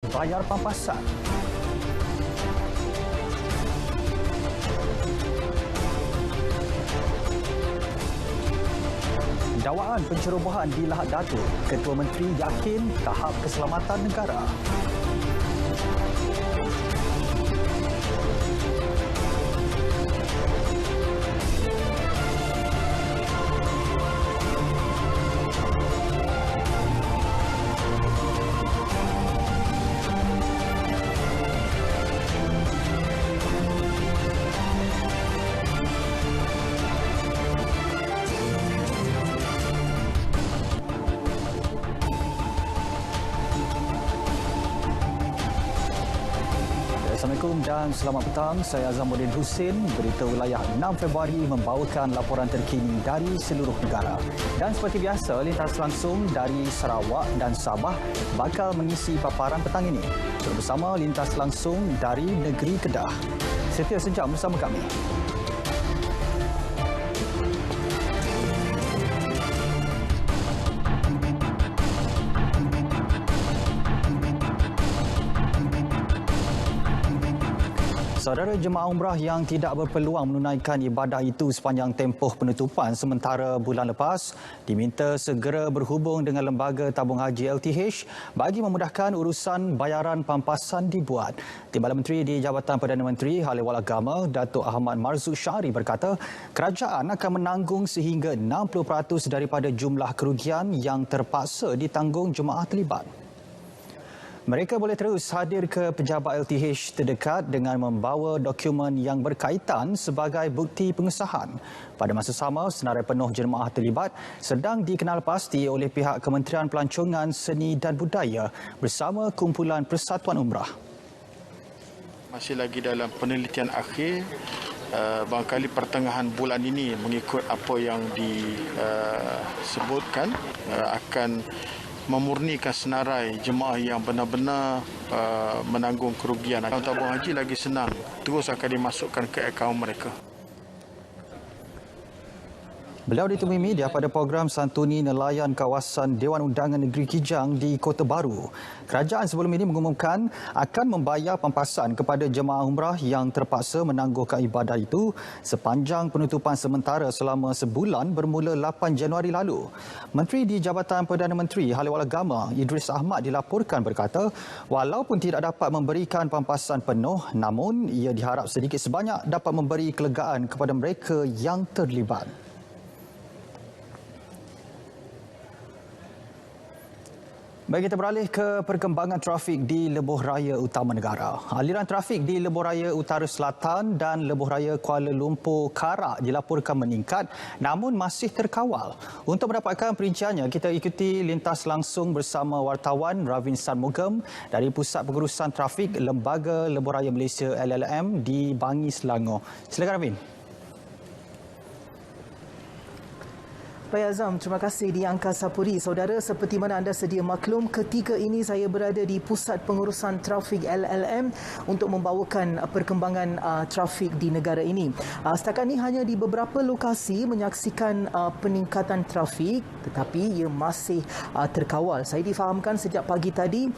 bayar pampasan. Dakwaan pencerobohan di Lahad Datu, Ketua Menteri yakin tahap keselamatan negara. Assalamualaikum dan selamat petang. Saya Azamuddin Hussein. Berita wilayah 6 Februari membawakan laporan terkini dari seluruh negara. Dan seperti biasa, lintas langsung dari Sarawak dan Sabah bakal mengisi paparan petang ini. Bersama lintas langsung dari negeri Kedah. Setia sejam bersama kami. Saudara, jemaah umrah yang tidak berpeluang menunaikan ibadah itu sepanjang tempoh penutupan sementara bulan lepas diminta segera berhubung dengan Lembaga Tabung Haji LTH bagi memudahkan urusan bayaran pampasan dibuat. Timbalan Menteri di Jabatan Perdana Menteri Hal Ehwal Agama, Datuk Ahmad Marzuq Syari berkata, kerajaan akan menanggung sehingga 60% daripada jumlah kerugian yang terpaksa ditanggung jemaah terlibat. Mereka boleh terus hadir ke pejabat LTH terdekat dengan membawa dokumen yang berkaitan sebagai bukti pengesahan. Pada masa sama, senarai penuh jemaah terlibat sedang dikenal pasti oleh pihak Kementerian Pelancongan Seni dan Budaya bersama Kumpulan Persatuan Umrah. Masih lagi dalam penelitian akhir, barangkali pertengahan bulan ini mengikut apa yang disebutkan akan memurnikan senarai jemaah yang benar-benar menanggung kerugian. Tabung haji lagi senang, terus akan dimasukkan ke akaun mereka. Beliau ditemui media pada program santuni nelayan kawasan Dewan Undangan Negeri Kijang di Kota Baru. Kerajaan sebelum ini mengumumkan akan membayar pampasan kepada jemaah umrah yang terpaksa menangguhkan ibadah itu sepanjang penutupan sementara selama sebulan bermula 8 Januari lalu. Menteri di Jabatan Perdana Menteri Hal Ehwal Agama Idris Ahmad dilaporkan berkata, walaupun tidak dapat memberikan pampasan penuh, namun ia diharap sedikit sebanyak dapat memberi kelegaan kepada mereka yang terlibat. Baik, kita beralih ke perkembangan trafik di Lebuh Raya Utama Negara. Aliran trafik di Lebuh Raya Utara Selatan dan Lebuh Raya Kuala Lumpur Karak dilaporkan meningkat namun masih terkawal. Untuk mendapatkan perinciannya, kita ikuti lintas langsung bersama wartawan Ravin Sanmugam dari Pusat Pengurusan Trafik Lembaga Lebuh Raya Malaysia LLM di Bangi, Selangor. Silakan Ravin. Baik Azam, terima kasih di Angkasa Puri. Saudara, seperti mana anda sedia maklum, ketika ini saya berada di Pusat Pengurusan Trafik LLM untuk membawakan perkembangan trafik di negara ini. Setakat ini hanya di beberapa lokasi menyaksikan peningkatan trafik tetapi ia masih terkawal. Saya difahamkan sejak pagi tadi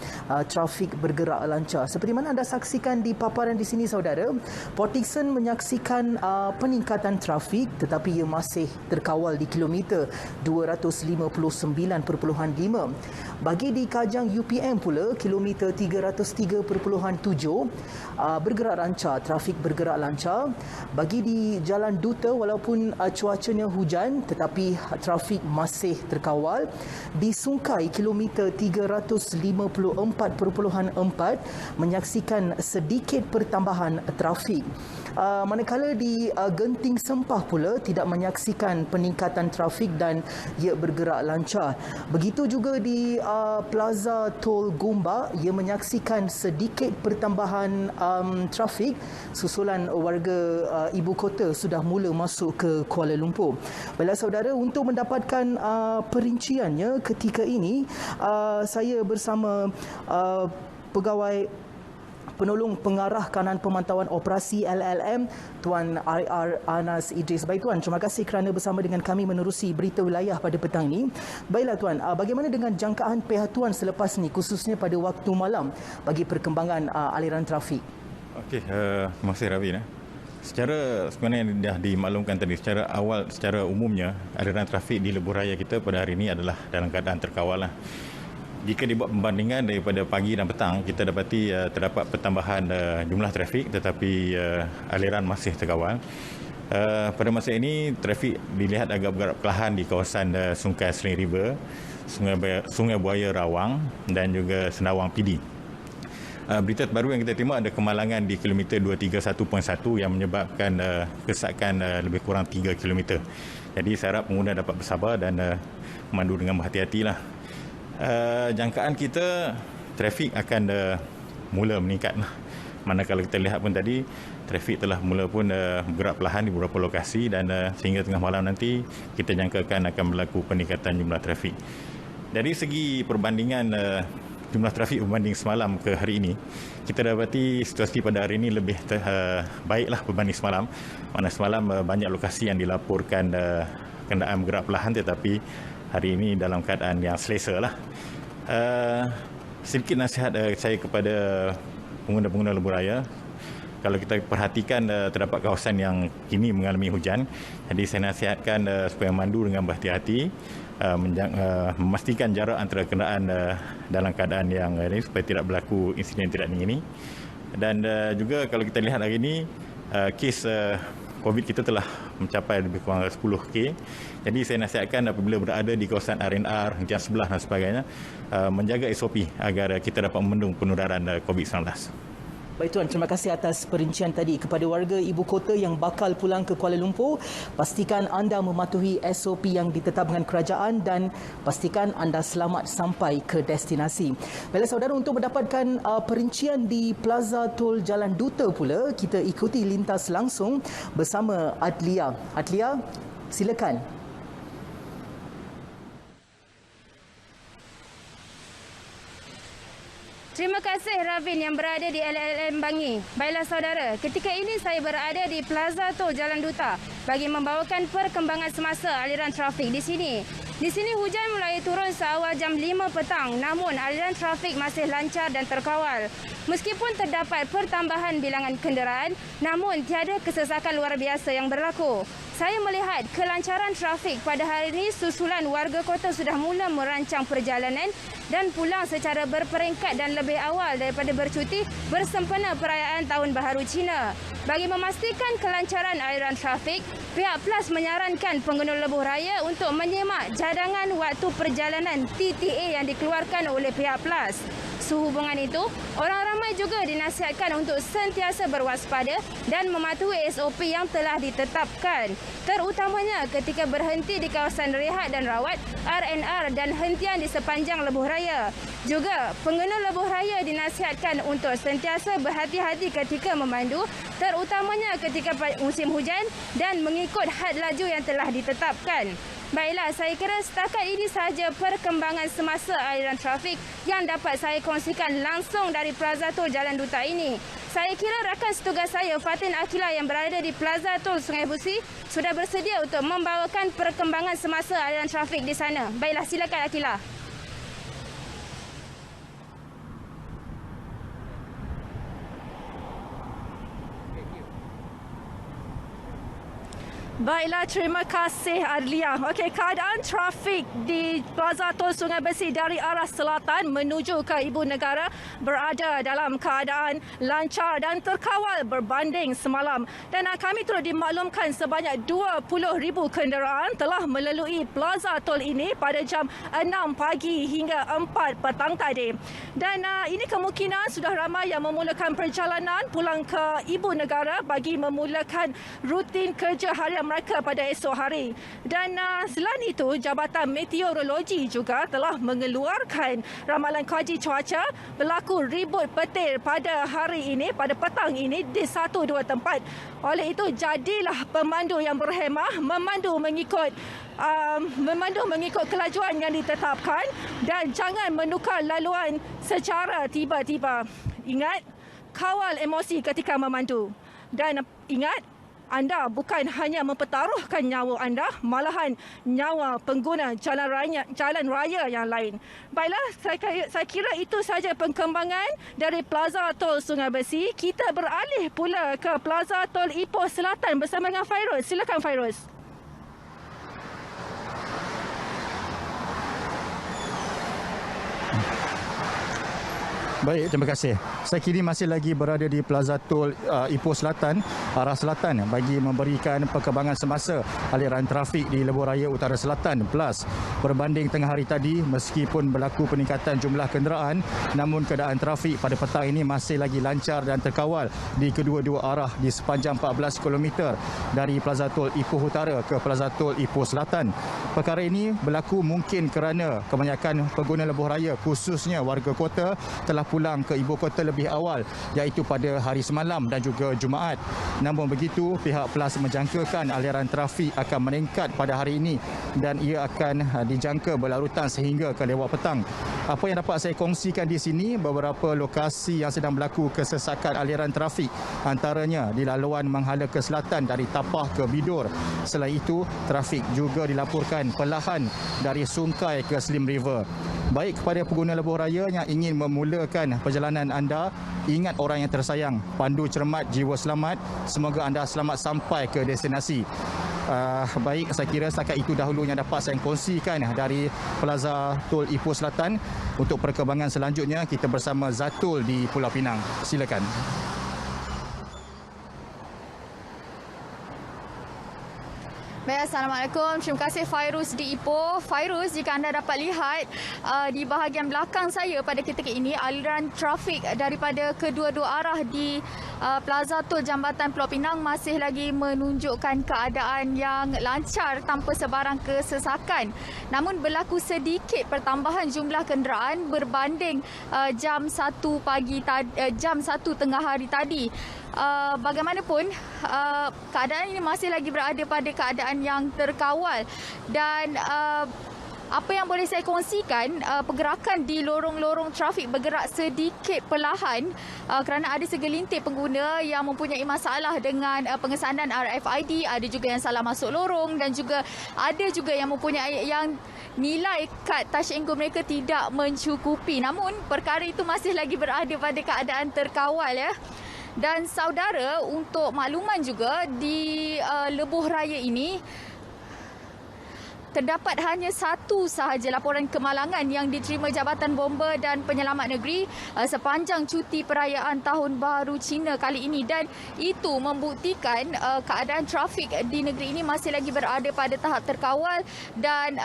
trafik bergerak lancar. Seperti mana anda saksikan di paparan di sini saudara, Port Dickson menyaksikan peningkatan trafik tetapi ia masih terkawal di kilometer 259.5. Bagi di Kajang UPM pula, kilometer 303.7 bergerak lancar, trafik bergerak lancar. Bagi di Jalan Duta, walaupun cuacanya hujan tetapi trafik masih terkawal. Di Sungkai, kilometer 354.4 menyaksikan sedikit pertambahan trafik. Manakala di Genting Sempah pula tidak menyaksikan peningkatan trafik dan ia bergerak lancar. Begitu juga di Plaza Tol Gombak, ia menyaksikan sedikit pertambahan trafik susulan warga ibu kota sudah mula masuk ke Kuala Lumpur. Baiklah saudara, untuk mendapatkan perinciannya ketika ini saya bersama pegawai Penolong Pengarah Kanan Pemantauan Operasi LLM, Tuan IR Anas Idris. Baik Tuan, terima kasih kerana bersama dengan kami menerusi berita wilayah pada petang ini. Baiklah Tuan, bagaimana dengan jangkaan pihak Tuan selepas ni, khususnya pada waktu malam bagi perkembangan aliran trafik? Okey, terima kasih Ravin. Sebenarnya yang dah dimaklumkan tadi, secara awal, secara umumnya aliran trafik di lebuh raya kita pada hari ini adalah dalam keadaan terkawal lah. Jika dibuat pembandingan daripada pagi dan petang, kita dapati terdapat pertambahan jumlah trafik, tetapi aliran masih terkawal. Pada masa ini, trafik dilihat agak bergerak perlahan di kawasan Sungai Sling River, Sungai Buaya Rawang dan juga Sendawang PD. Berita terbaru yang kita terima ada kemalangan di kilometer 231.1 yang menyebabkan kesakan lebih kurang 3 kilometer. Jadi saya harap pengguna dapat bersabar dan memandu dengan berhati-hatilah. Jangkaan kita, trafik akan mula meningkat. Manakala kita lihat pun tadi, trafik telah mula pun bergerak perlahan di beberapa lokasi dan sehingga tengah malam nanti kita jangkakan akan berlaku peningkatan jumlah trafik. Dari segi perbandingan jumlah trafik berbanding semalam ke hari ini, kita dapati situasi pada hari ini lebih baiklah berbanding semalam. Mana semalam banyak lokasi yang dilaporkan kenderaan bergerak perlahan, tetapi hari ini dalam keadaan yang selesa lah. Sedikit nasihat saya kepada pengguna-pengguna lebuh raya. Kalau kita perhatikan terdapat kawasan yang kini mengalami hujan, jadi saya nasihatkan supaya mandu dengan berhati-hati, memastikan jarak antara kenderaan dalam keadaan yang ini supaya tidak berlaku insiden tidak ingini. Dan juga kalau kita lihat hari ini, kes COVID kita telah mencapai lebih kurang 10K. Jadi saya nasihatkan apabila berada di kawasan RNR, hentian sebelah dan sebagainya, menjaga SOP agar kita dapat membendung penularan COVID-19. Baik Tuan, terima kasih atas perincian tadi. Kepada warga ibu kota yang bakal pulang ke Kuala Lumpur, pastikan anda mematuhi SOP yang ditetapkan kerajaan dan pastikan anda selamat sampai ke destinasi. Baiklah saudara, untuk mendapatkan perincian di Plaza Tol Jalan Duta pula, kita ikuti lintas langsung bersama Adlia. Adlia, silakan. Terima kasih Ravin yang berada di LLM Bangi. Baiklah saudara, ketika ini saya berada di Plaza Tol Jalan Duta bagi membawakan perkembangan semasa aliran trafik di sini. Di sini hujan mulai turun seawal jam 5 petang, namun aliran trafik masih lancar dan terkawal. Meskipun terdapat pertambahan bilangan kenderaan, namun tiada kesesakan luar biasa yang berlaku. Saya melihat kelancaran trafik pada hari ini susulan warga kota sudah mula merancang perjalanan dan pulang secara berperingkat dan lebih awal daripada bercuti bersempena perayaan Tahun Baharu Cina. Bagi memastikan kelancaran aliran trafik, pihak PLAS menyarankan pengguna lebuh raya untuk menyemak cadangan waktu perjalanan TTA yang dikeluarkan oleh pihak PLAS. Sehubungan itu, orang ramai juga dinasihatkan untuk sentiasa berwaspada dan mematuhi SOP yang telah ditetapkan, terutamanya ketika berhenti di kawasan rehat dan rawat, RNR dan hentian di sepanjang lebuh raya. Juga, pengguna lebuh raya dinasihatkan untuk sentiasa berhati-hati ketika memandu, terutamanya ketika musim hujan dan mengikut had laju yang telah ditetapkan. Baiklah, saya kira setakat ini sahaja perkembangan semasa aliran trafik yang dapat saya kongsikan langsung dari Plaza Tol Jalan Duta ini. Saya kira rakan setugas saya, Fatin Akila yang berada di Plaza Tol Sungai Busi, sudah bersedia untuk membawakan perkembangan semasa aliran trafik di sana. Baiklah, silakan Akila. Baiklah, terima kasih Adlia. Okey, keadaan trafik di Plaza Tol Sungai Besi dari arah selatan menuju ke Ibu Negara berada dalam keadaan lancar dan terkawal berbanding semalam. Dan kami turut dimaklumkan sebanyak 20,000 kenderaan telah melalui Plaza Tol ini pada jam 6 pagi hingga 4 petang tadi. Dan ini kemungkinan sudah ramai yang memulakan perjalanan pulang ke Ibu Negara bagi memulakan rutin kerja harian mereka pada esok hari. Dan selain itu, Jabatan Meteorologi juga telah mengeluarkan ramalan kaji cuaca berlaku ribut petir pada hari ini, pada petang ini di 1-2 tempat. Oleh itu, jadilah pemandu yang berhemah, memandu mengikut kelajuan yang ditetapkan dan jangan menukar laluan secara tiba-tiba. Ingat, kawal emosi ketika memandu. Dan ingat, anda bukan hanya mempertaruhkan nyawa anda, malahan nyawa pengguna jalan raya yang lain. Baiklah, saya kira itu saja perkembangan dari Plaza Tol Sungai Besi. Kita beralih pula ke Plaza Tol Ipoh Selatan bersama dengan Fairuz. Silakan Fairuz. Baik, terima kasih. Saya kini masih lagi berada di Plaza Tol Ipoh Selatan, arah selatan bagi memberikan perkembangan semasa aliran trafik di Lebuh Raya Utara Selatan. Plus, berbanding tengah hari tadi, meskipun berlaku peningkatan jumlah kenderaan, namun keadaan trafik pada petang ini masih lagi lancar dan terkawal di kedua-dua arah di sepanjang 14 km dari Plaza Tol Ipoh Utara ke Plaza Tol Ipoh Selatan. Perkara ini berlaku mungkin kerana kebanyakan pengguna Lebuh Raya, khususnya warga kota, telah pulang ke ibu kota lebih awal, iaitu pada hari semalam dan juga Jumaat. Namun begitu, pihak PLAS menjangkakan aliran trafik akan meningkat pada hari ini dan ia akan dijangka berlarutan sehingga ke lewat petang. Apa yang dapat saya kongsikan di sini, beberapa lokasi yang sedang berlaku kesesakan aliran trafik, antaranya di laluan menghala ke selatan dari Tapah ke Bidur. Selain itu, trafik juga dilaporkan perlahan dari Sungai ke Slim River. Baik kepada pengguna Lebuh Raya yang ingin memulakan perjalanan anda, ingat orang yang tersayang, pandu cermat, jiwa selamat. Semoga anda selamat sampai ke destinasi. Baik, saya kira setakat itu dahulu yang dapat saya kongsikan dari Plaza Tol Ipoh Selatan. Untuk perkembangan selanjutnya, kita bersama Zatul di Pulau Pinang. Silakan. Baik, Assalamualaikum. Terima kasih Fairuz di Ipoh. Fairuz, jika anda dapat lihat di bahagian belakang saya pada ketika ini, aliran trafik daripada kedua-dua arah di Plaza Tol Jambatan Pulau Pinang masih lagi menunjukkan keadaan yang lancar tanpa sebarang kesesakan. Namun berlaku sedikit pertambahan jumlah kenderaan berbanding jam 1 tengah hari tadi. Bagaimanapun, keadaan ini masih lagi berada pada keadaan yang terkawal dan apa yang boleh saya kongsikan, pergerakan di lorong-lorong trafik bergerak sedikit perlahan kerana ada segelintir pengguna yang mempunyai masalah dengan pengesanan RFID, ada juga yang salah masuk lorong dan juga ada juga yang mempunyai yang nilai kad touch and go mereka tidak mencukupi. Namun perkara itu masih lagi berada pada keadaan terkawal ya. Dan saudara, untuk makluman juga di Lebuh Raya ini terdapat hanya satu sahaja laporan kemalangan yang diterima Jabatan Bomba dan Penyelamat Negeri sepanjang cuti perayaan Tahun Baru Cina kali ini, dan itu membuktikan keadaan trafik di negeri ini masih lagi berada pada tahap terkawal dan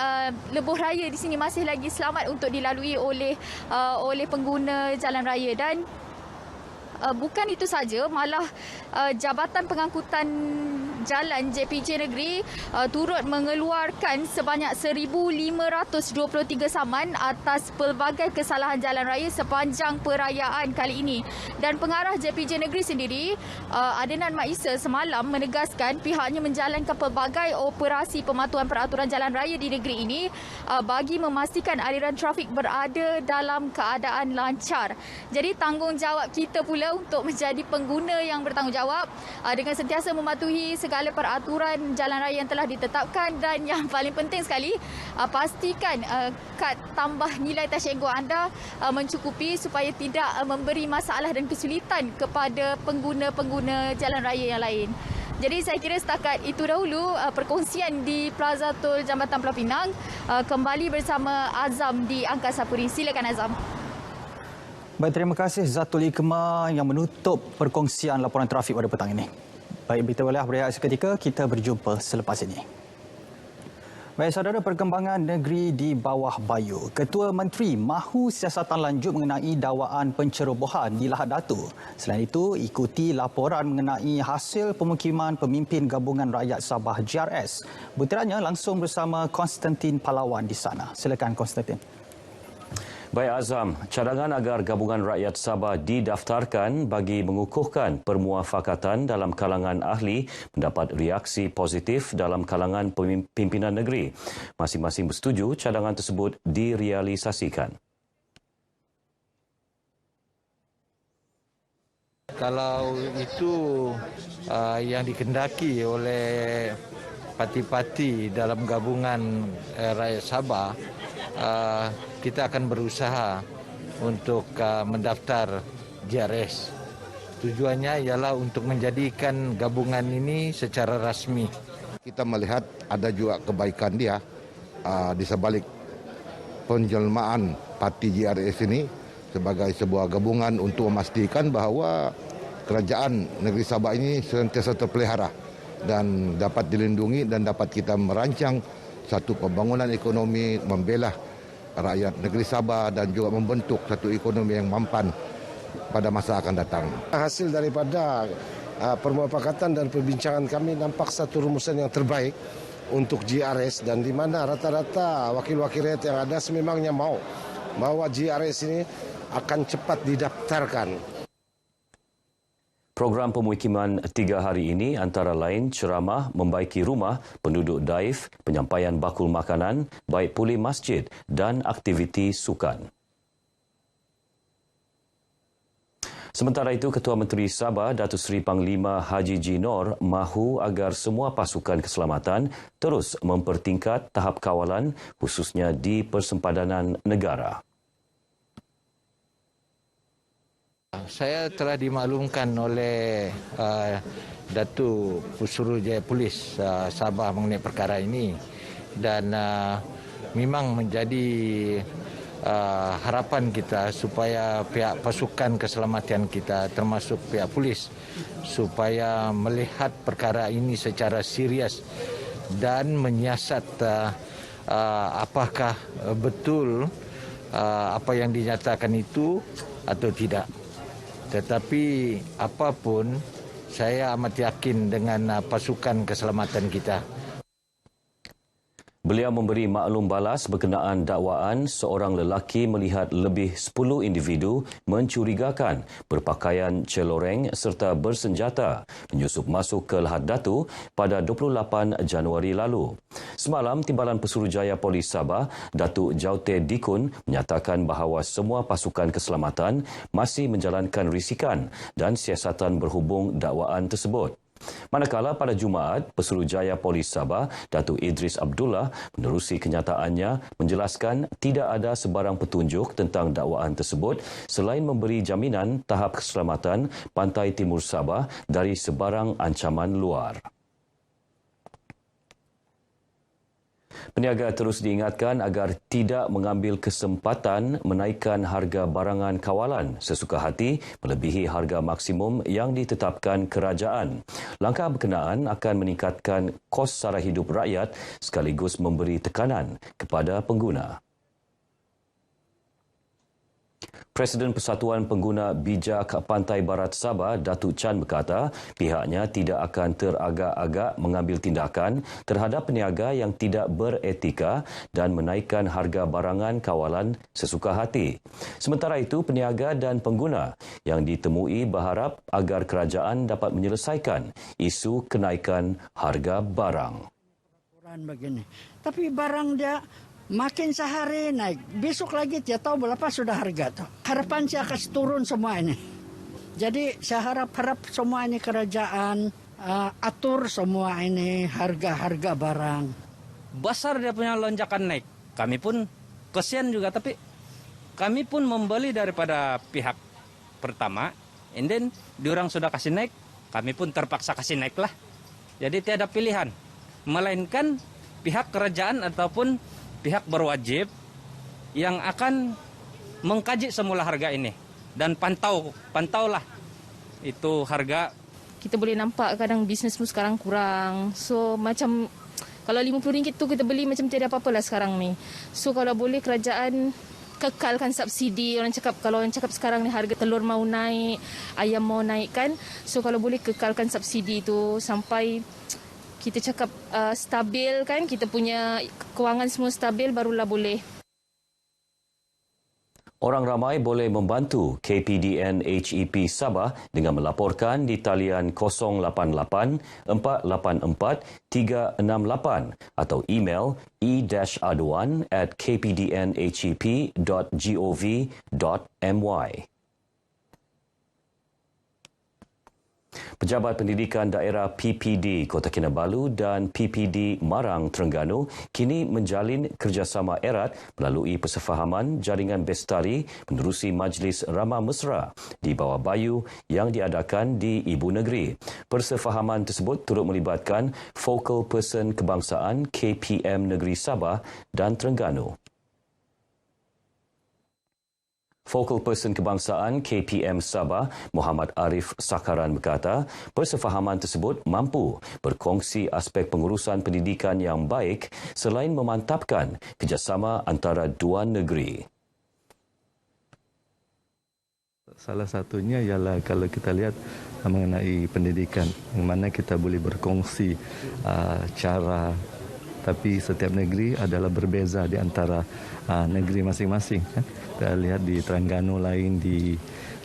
Lebuh Raya di sini masih lagi selamat untuk dilalui oleh pengguna jalan raya. Dan bukan itu saja, malah Jabatan Pengangkutan Jalan JPJ Negeri turut mengeluarkan sebanyak 1,523 saman atas pelbagai kesalahan jalan raya sepanjang perayaan kali ini. Dan pengarah JPJ Negeri sendiri, Adenan Mak Isa, semalam menegaskan pihaknya menjalankan pelbagai operasi pematuhan peraturan jalan raya di negeri ini bagi memastikan aliran trafik berada dalam keadaan lancar. Jadi tanggungjawab kita pula untuk menjadi pengguna yang bertanggungjawab dengan sentiasa mematuhi segala peraturan jalan raya yang telah ditetapkan, dan yang paling penting sekali, pastikan kad tambah nilai touch and go anda mencukupi supaya tidak memberi masalah dan kesulitan kepada pengguna-pengguna jalan raya yang lain. Jadi saya kira setakat itu dahulu perkongsian di Plaza Tol Jambatan Pulau Pinang. Kembali bersama Azam di Angkasa Puri. Silakan Azam. Baik, terima kasih Zatul Ikma yang menutup perkongsian laporan trafik pada petang ini. Baik, berita bola berehat seketika, kita berjumpa selepas ini. Baik, saudara, perkembangan negeri di bawah Bayu. Ketua Menteri mahu siasatan lanjut mengenai dakwaan pencerobohan di Lahad Datu. Selain itu, ikuti laporan mengenai hasil pemukiman pemimpin Gabungan Rakyat Sabah GRS. Butirannya langsung bersama Konstantin Palawan di sana. Silakan Konstantin. Baik Azam, cadangan agar Gabungan Rakyat Sabah didaftarkan bagi mengukuhkan permuafakatan dalam kalangan ahli mendapat reaksi positif dalam kalangan pimpinan negeri. Masing-masing bersetuju cadangan tersebut direalisasikan. Kalau itu yang dikendaki oleh parti-parti dalam Gabungan Rakyat Sabah, kita akan berusaha untuk mendaftar GRS. Tujuannya ialah untuk menjadikan gabungan ini secara rasmi. Kita melihat ada juga kebaikan dia di sebalik penjelmaan parti GRS ini sebagai sebuah gabungan untuk memastikan bahawa kerajaan negeri Sabah ini sentiasa terpelihara dan dapat dilindungi dan dapat kita merancang satu pembangunan ekonomi, membela rakyat negeri Sabah dan juga membentuk satu ekonomi yang mampan pada masa akan datang. Hasil daripada permufakatan dan perbincangan kami nampak satu rumusan yang terbaik untuk GRS dan di mana rata-rata wakil-wakil rakyat yang ada sememangnya mau bahwa GRS ini akan cepat didaftarkan. Program pemukiman 3 hari ini antara lain ceramah membaiki rumah penduduk Daif, penyampaian bakul makanan, baik pulih masjid dan aktiviti sukan. Sementara itu, Ketua Menteri Sabah Datuk Seri Panglima Haji G. Nor mahu agar semua pasukan keselamatan terus mempertingkat tahap kawalan khususnya di persempadanan negara. Saya telah dimaklumkan oleh Datuk Pusurujaya Polis Sabah mengenai perkara ini dan memang menjadi harapan kita supaya pihak pasukan keselamatan kita termasuk pihak polis supaya melihat perkara ini secara serius dan menyiasat apakah betul apa yang dinyatakan itu atau tidak. Tetapi apapun, saya amat yakin dengan pasukan keselamatan kita. Beliau memberi maklum balas berkenaan dakwaan seorang lelaki melihat lebih 10 individu mencurigakan berpakaian celoreng serta bersenjata menyusup masuk ke Lahad Datu pada 28 Januari lalu. Semalam, Timbalan Pesuruhjaya Polis Sabah, Datuk Jaute Dikun menyatakan bahawa semua pasukan keselamatan masih menjalankan risikan dan siasatan berhubung dakwaan tersebut. Manakala pada Jumaat, Pesuruhjaya Polis Sabah, Datuk Idris Abdullah menerusi kenyataannya menjelaskan tidak ada sebarang petunjuk tentang dakwaan tersebut selain memberi jaminan tahap keselamatan pantai timur Sabah dari sebarang ancaman luar. Peniaga terus diingatkan agar tidak mengambil kesempatan menaikkan harga barangan kawalan sesuka hati melebihi harga maksimum yang ditetapkan kerajaan. Langkah berkenaan akan meningkatkan kos sara hidup rakyat sekaligus memberi tekanan kepada pengguna. Presiden Persatuan Pengguna Bijak Pantai Barat Sabah, Datuk Chan berkata pihaknya tidak akan teragak-agak mengambil tindakan terhadap peniaga yang tidak beretika dan menaikkan harga barangan kawalan sesuka hati. Sementara itu, peniaga dan pengguna yang ditemui berharap agar kerajaan dapat menyelesaikan isu kenaikan harga barang. Tapi barang dia makin sehari naik, besok lagi dia tahu berapa sudah harga tuh. Harapan saya akan turun semua ini. Jadi saya harap semua ini kerajaan atur semua ini harga-harga barang. Besar dia punya lonjakan naik. Kami pun kesian juga, tapi kami pun membeli daripada pihak pertama. And then diorang sudah kasih naik, kami pun terpaksa kasih naik lah. Jadi tiada pilihan, melainkan pihak kerajaan ataupun pihak berwajib yang akan mengkaji semula harga ini dan pantaulah itu harga. Kita boleh nampak kadang bisnesmu sekarang kurang. So macam Kalau RM50 tu kita beli macam tiada apa-apa lah sekarang ni. So kalau boleh kerajaan kekalkan subsidi. Kalau orang cakap sekarang ni harga telur mau naik, ayam mau naik kan. So kalau boleh kekalkan subsidi tu sampai kita cakap stabil kan, kita punya kewangan semua stabil, barulah boleh. Orang ramai boleh membantu KPDN HEP Sabah dengan melaporkan di talian 088 484 368 atau email e-aduan@kpdnhep.gov.my. Pejabat Pendidikan Daerah PPD Kota Kinabalu dan PPD Marang Terengganu kini menjalin kerjasama erat melalui persefahaman jaringan bestari menerusi Majlis Ramah Mesra di Bawah Bayu yang diadakan di Ibu Negeri. Persefahaman tersebut turut melibatkan Focal Person Kebangsaan KPM Negeri Sabah dan Terengganu. Focal Person Kebangsaan KPM Sabah, Muhammad Arif Sakaran berkata, persefahaman tersebut mampu berkongsi aspek pengurusan pendidikan yang baik selain memantapkan kerjasama antara dua negeri. Salah satunya ialah kalau kita lihat mengenai pendidikan, yang mana kita boleh berkongsi cara, tapi setiap negeri adalah berbeza di antara negeri masing-masing. Kita lihat di Terengganu lain,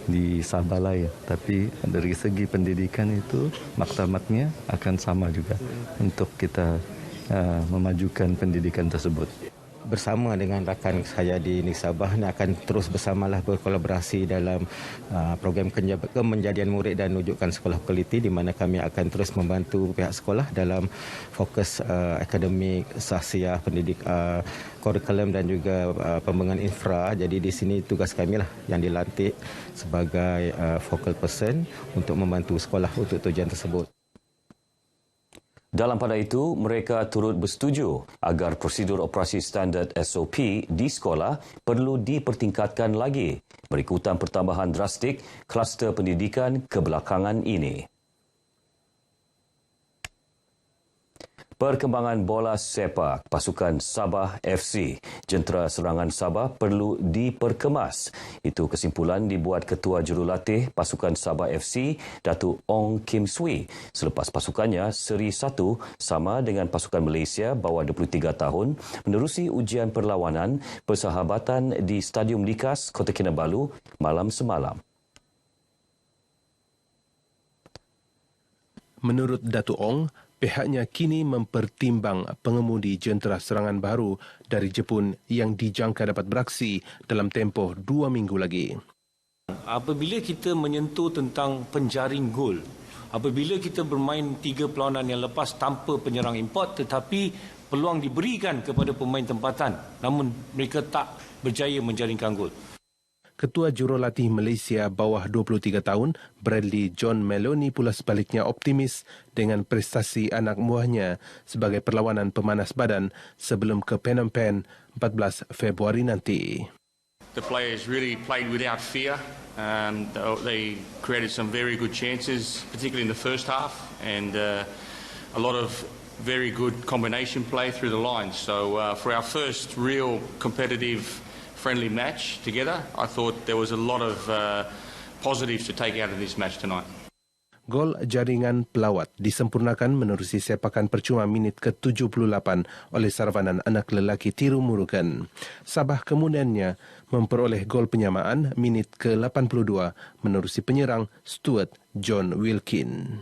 di Sabah lain. Tapi dari segi pendidikan itu, maktamatnya akan sama juga untuk kita memajukan pendidikan tersebut. Bersama dengan rakan saya di Negeri Sabah ini akan terus bersamalah berkolaborasi dalam program kemenjadian murid dan rujukan sekolah kualiti, di mana kami akan terus membantu pihak sekolah dalam fokus akademik, sahsiah, kurikulum dan juga pembangunan infra. Jadi di sini tugas kami lah yang dilantik sebagai focal person untuk membantu sekolah untuk tujuan tersebut. Dalam pada itu, mereka turut bersetuju agar prosedur operasi standard SOP di sekolah perlu dipertingkatkan lagi berikutan pertambahan drastik kluster pendidikan kebelakangan ini. Perkembangan bola sepak pasukan Sabah FC, jentera serangan Sabah perlu diperkemas. Itu kesimpulan dibuat Ketua Jurulatih pasukan Sabah FC, Datuk Ong Kim Swee, selepas pasukannya seri 1 sama dengan pasukan Malaysia bawah 23 tahun menerusi ujian perlawanan persahabatan di Stadium Likas, Kota Kinabalu malam semalam. Menurut Datuk Ong, pihaknya kini mempertimbang pengemudi jentera serangan baru dari Jepun yang dijangka dapat beraksi dalam tempoh 2 minggu lagi. Apabila kita menyentuh tentang penjaring gol, apabila kita bermain 3 perlawanan yang lepas tanpa penyerang import, tetapi peluang diberikan kepada pemain tempatan, namun mereka tak berjaya menjaringkan gol. Ketua Jurulatih Malaysia bawah 23 tahun, Bradley John Meloni pula sebaliknya optimis dengan prestasi anak buahnya sebagai perlawanan pemanas badan sebelum ke Phnom Penh 14 Februari nanti. The players really played without fear. They created some very good chances, particularly in the first half, and a lot of very good combination play through the lines. So for our first real competitive friendly match together, I thought there was a lot of positives to take out of this match tonight. Gol jaringan pelawat disempurnakan menerusi sepakan percuma minit ke-78 oleh sarvanan anak lelaki Tiru Murugan. Sabah kemudiannya memperoleh gol penyamaan minit ke-82 menerusi penyerang Stuart John Wilkin.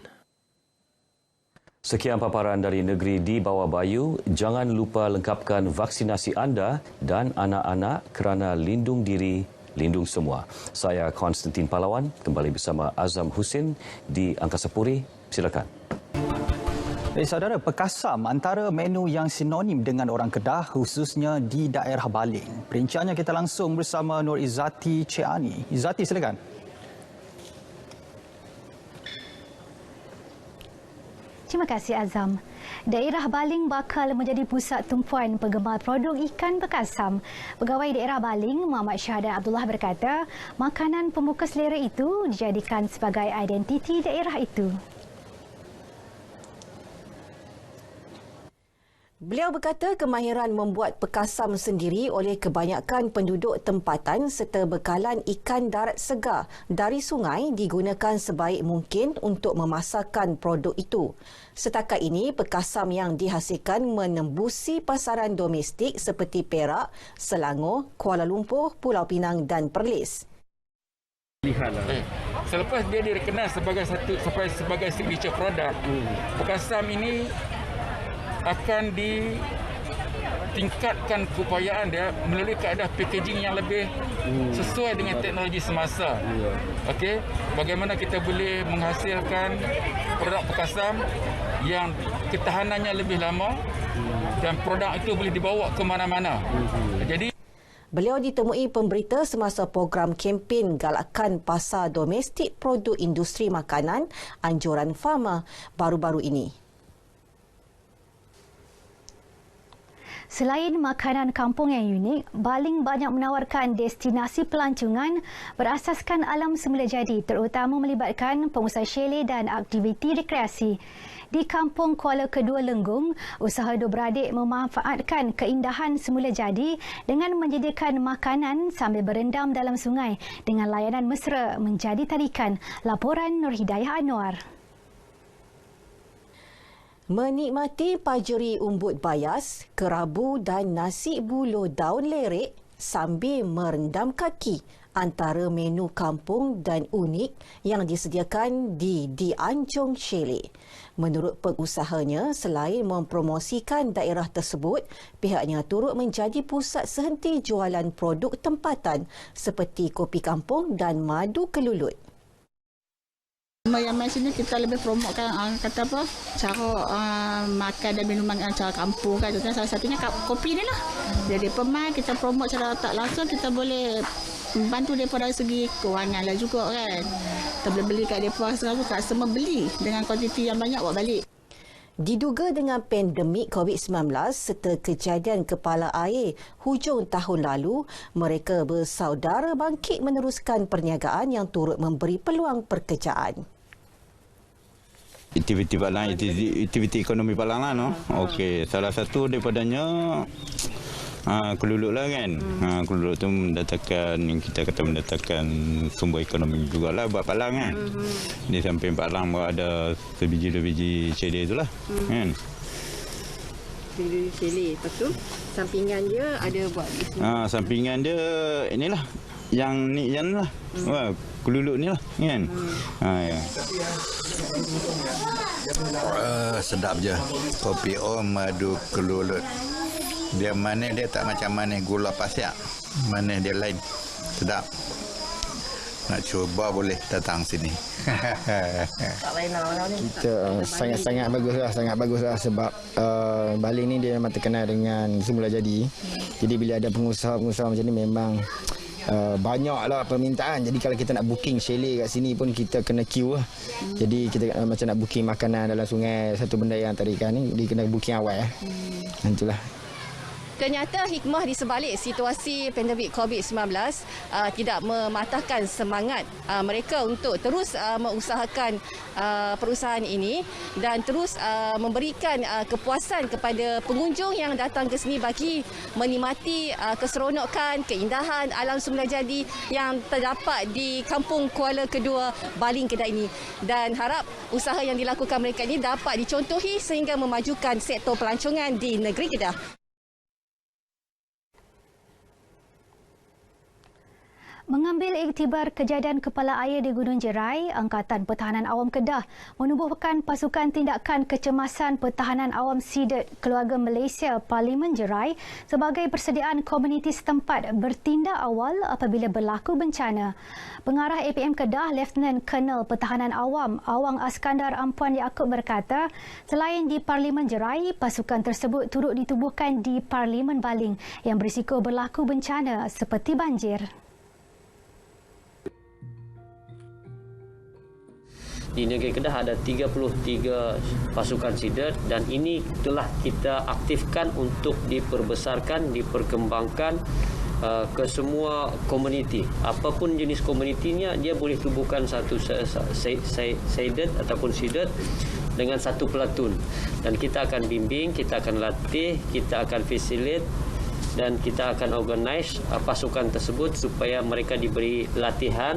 Sekian paparan dari negeri di Bawah Bayu. Jangan lupa lengkapkan vaksinasi anda dan anak-anak kerana lindung diri, lindung semua. Saya Konstantin Palawan, kembali bersama Azam Husin di Angkasa Puri. Silakan. Saudara, Pekasam antara menu yang sinonim dengan orang Kedah, khususnya di daerah Baling. Perinciannya kita langsung bersama Nur Izzati Ciani. Izzati, silakan. Terima kasih Azam. Daerah Baling bakal menjadi pusat tumpuan penggemar produk ikan Pekasam. Pegawai daerah Baling, Muhammad Syahdan Abdullah berkata, makanan pemuka selera itu dijadikan sebagai identiti daerah itu. Beliau berkata kemahiran membuat pekasam sendiri oleh kebanyakan penduduk tempatan serta bekalan ikan darat segar dari sungai digunakan sebaik mungkin untuk memasarkan produk itu. Setakat ini, pekasam yang dihasilkan menembusi pasaran domestik seperti Perak, Selangor, Kuala Lumpur, Pulau Pinang dan Perlis. Selepas dia dikenal sebagai signature product, pekasam ini akan ditingkatkan keupayaan dia melalui kaedah packaging yang lebih sesuai dengan teknologi semasa. Okey, bagaimana kita boleh menghasilkan produk pekasam yang ketahanannya lebih lama dan produk itu boleh dibawa ke mana-mana. Jadi beliau ditemui pemberita semasa program kempen galakan pasar domestik produk industri makanan anjuran Farma baru-baru ini. Selain makanan kampung yang unik, Baling banyak menawarkan destinasi pelancongan berasaskan alam semula jadi, terutama melibatkan pengusaha chalet dan aktiviti rekreasi. Di Kampung Kuala Kedua Lenggong, usaha dua beradik memanfaatkan keindahan semula jadi dengan menyediakan makanan sambil berendam dalam sungai dengan layanan mesra menjadi tarikan. Laporan Nur Hidayah Anwar. Menikmati pajeri umbut bayas, kerabu dan nasi buluh daun lerek sambil merendam kaki antara menu kampung dan unik yang disediakan di Anjong Chalet. Menurut pengusahanya, selain mempromosikan daerah tersebut, pihaknya turut menjadi pusat sehenti jualan produk tempatan seperti kopi kampung dan madu kelulut. Yang main sini kita lebih promotkan kata apa cara makan dan minuman cara kampung kan. Contohnya salah satunya kopi ni lah. Jadi pemain kita promot secara tak langsung kita boleh membantu mereka dari segi kewangan lah juga kan. Kita boleh beli kat mereka sekarang customer beli dengan kuantiti yang banyak bawa balik. Diduga dengan pandemik COVID-19 serta kejadian kepala air hujung tahun lalu, mereka bersaudara bangkit meneruskan perniagaan yang turut memberi peluang pekerjaan. Aktiviti Palang, aktiviti ekonomi Palang lah, no? Okey, salah satu daripadanya kelulut lah kan. Kelulut tu mendatangkan, kita kata mendatangkan sumber ekonomi jugalah buat Palang kan. Di samping Palang ada sebiji dua biji chalet tu lah. Kan. Sebiji chalet, lepas tu sampingan dia ada buat bisnes. Sampingan dia inilah yang ni lah. Kelulut ni lah kan. Ya. Sedap je. Kopi madu kelulut. Dia manis, dia tak macam manis gula pasir. Manis dia lain. Sedap. Nak cuba boleh datang sini. Kita sangat-sangat bagus lah sebab Baling ni dia memang terkenal dengan semula jadi. Jadi bila ada pengusaha-pengusaha macam ni memang banyaklah permintaan. Jadi kalau kita nak booking chalet kat sini pun kita kena queue lah. Jadi kita macam nak booking makanan dalam sungai, satu benda yang tarikan ni dia kena booking awal. Itulah. Ternyata hikmah di sebalik situasi pandemik COVID-19 tidak mematahkan semangat mereka untuk terus mengusahakan perusahaan ini dan terus memberikan kepuasan kepada pengunjung yang datang ke sini bagi menikmati keseronokan, keindahan alam semula jadi yang terdapat di Kampung Kuala Kedua Baling Kedah ini. Dan harap usaha yang dilakukan mereka ini dapat dicontohi sehingga memajukan sektor pelancongan di negeri Kedah. Mengambil iktibar kejadian kepala air di Gunung Jerai, Angkatan Pertahanan Awam Kedah menubuhkan pasukan tindakan kecemasan pertahanan awam SEADET Keluarga Malaysia Parlimen Jerai sebagai persediaan komuniti setempat bertindak awal apabila berlaku bencana. Pengarah APM Kedah, Lieutenant Colonel Pertahanan Awam Awang Askandar Ampuan Yaakob berkata, selain di Parlimen Jerai, pasukan tersebut turut ditubuhkan di Parlimen Baling yang berisiko berlaku bencana seperti banjir. Di negeri Kedah ada 33 pasukan SEADET dan ini telah kita aktifkan untuk diperbesarkan, diperkembangkan ke semua komuniti. Apapun jenis komunitinya, dia boleh tubuhkan satu SIDET ataupun SIDET dengan satu pelatun. Dan kita akan bimbing, kita akan latih, kita akan facilitate dan kita akan organize pasukan tersebut supaya mereka diberi latihan,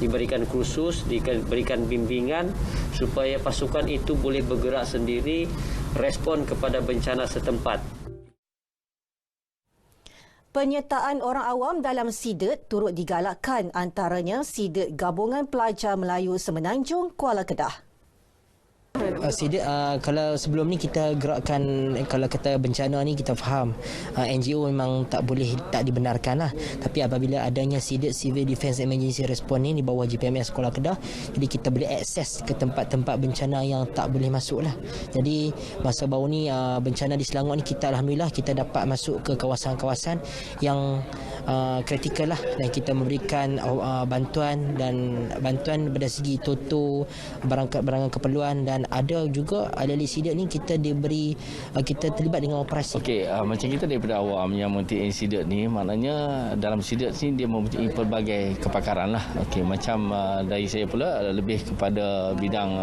diberikan kursus, diberikan bimbingan supaya pasukan itu boleh bergerak sendiri, respon kepada bencana setempat. Penyertaan orang awam dalam SIDET turut digalakkan, antaranya SIDET Gabungan Pelajar Melayu Semenanjung Kuala Kedah. SIDET kalau sebelum ni kita gerakkan, kalau kata bencana ni kita faham NGO memang tak dibenarkan lah, tapi apabila adanya SIDET Civil Defence Emergency Response ni di bawah GPMS Kuala Kedah, jadi kita boleh akses ke tempat-tempat bencana yang tak boleh masuk lah. Jadi masa baru ni bencana di Selangor ni kita alhamdulillah kita dapat masuk ke kawasan-kawasan yang kritikal lah, dan kita memberikan bantuan dari segi toto, barang keperluan, dan ada juga ahli SIDET ni kita terlibat dengan operasi. Okey, macam kita daripada awam yang mempunyai SIDET ni, maknanya dalam SIDET ni dia mempunyai pelbagai kepakaran lah. Okey, macam dari saya pula lebih kepada bidang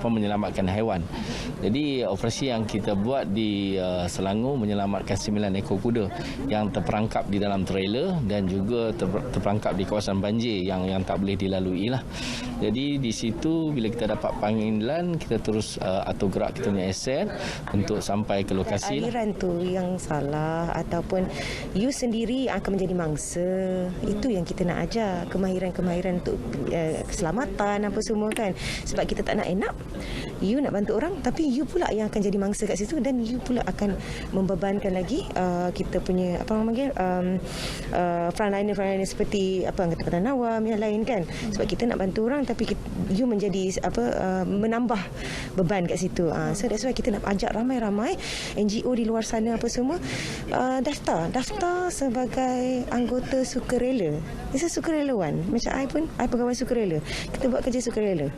menyelamatkan haiwan. Jadi operasi yang kita buat di Selangor menyelamatkan 9 ekor kuda yang terperangkap di dalam trailer dan juga terperangkap di kawasan banjir yang tak boleh dilalui lah. Jadi di situ bila kita dapat panggilan, kita terus atur gerak kita punya aset untuk sampai ke lokasi. Aliran tu yang salah ataupun you sendiri akan menjadi mangsa. Itu yang kita nak ajar, kemahiran-kemahiran untuk keselamatan apa semua kan. Sebab kita tak nak you nak bantu orang tapi you pula yang akan jadi mangsa kat situ, dan you pula akan membebankan lagi kita punya frontliner seperti apa yang kata Patan Awam yang lain kan. Sebab kita nak bantu orang tapi you menjadi menambah beban kat situ. So that's why kita nak ajak ramai-ramai NGO di luar sana apa semua daftar sebagai anggota sukarela. Ini sukarelawan. Macam I pun, I pegawai sukarela. Kita buat kerja sukarela.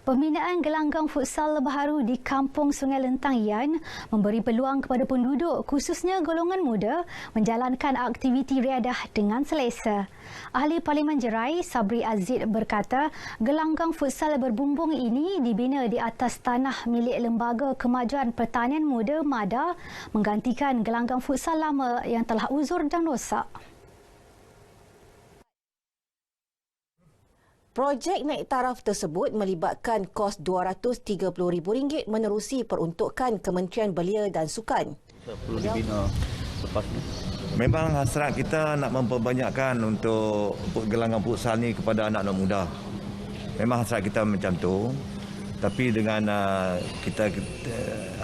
Pembinaan gelanggang futsal baharu di Kampung Sungai Lentang Yan memberi peluang kepada penduduk, khususnya golongan muda, menjalankan aktiviti riadah dengan selesa. Ahli Parlimen Jerai, Sabri Azid berkata, gelanggang futsal berbumbung ini dibina di atas tanah milik Lembaga Kemajuan Pertanian Muda MADA, menggantikan gelanggang futsal lama yang telah uzur dan rosak. Projek naik taraf tersebut melibatkan kos RM230,000 menerusi peruntukan Kementerian Belia dan Sukan. Perlu dibina lepas ni. Memang hasrat kita nak memperbanyakkan untuk gelanggang futsal ni kepada anak-anak muda. Memang hasrat kita macam tu. Tapi dengan kita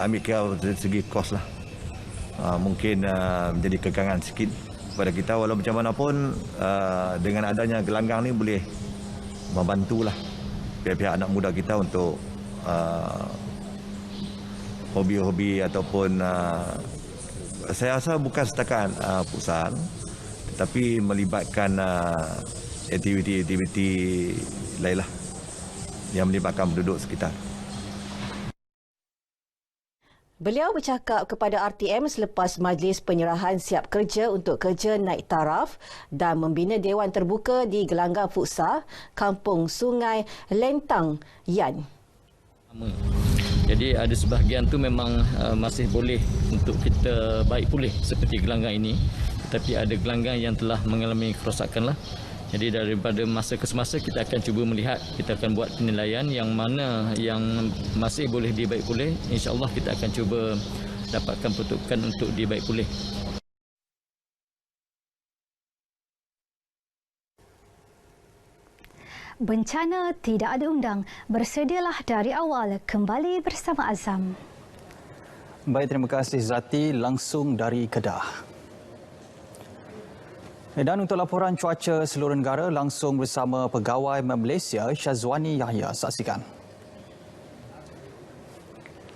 ambil kira dari segi kos lah. Mungkin menjadi kekangan sikit kepada kita. Walau macam mana pun dengan adanya gelanggang ni boleh membantulah pihak-pihak anak muda kita untuk hobi-hobi ataupun saya rasa bukan setakat futsal, tetapi melibatkan aktiviti-aktiviti lainlah yang melibatkan penduduk sekitar. Beliau bercakap kepada RTM selepas majlis penyerahan siap kerja untuk kerja naik taraf dan membina Dewan Terbuka di gelanggang futsal Kampung Sungai Lentang Yan. Jadi ada sebahagian tu memang masih boleh untuk kita baik pulih seperti gelanggang ini, tetapi ada gelanggang yang telah mengalami kerosakan lah. Jadi daripada masa ke semasa kita akan cuba melihat, kita akan buat penilaian yang mana yang masih boleh dibaik pulih. InsyaAllah kita akan cuba dapatkan peruntukan untuk dibaik pulih. Bencana tidak ada undang. Bersedialah dari awal. Kembali bersama Azam. Baik, terima kasih Zati langsung dari Kedah. Dan untuk laporan cuaca seluruh negara langsung bersama Pegawai Malaysia Syazwani Yahya. Saksikan.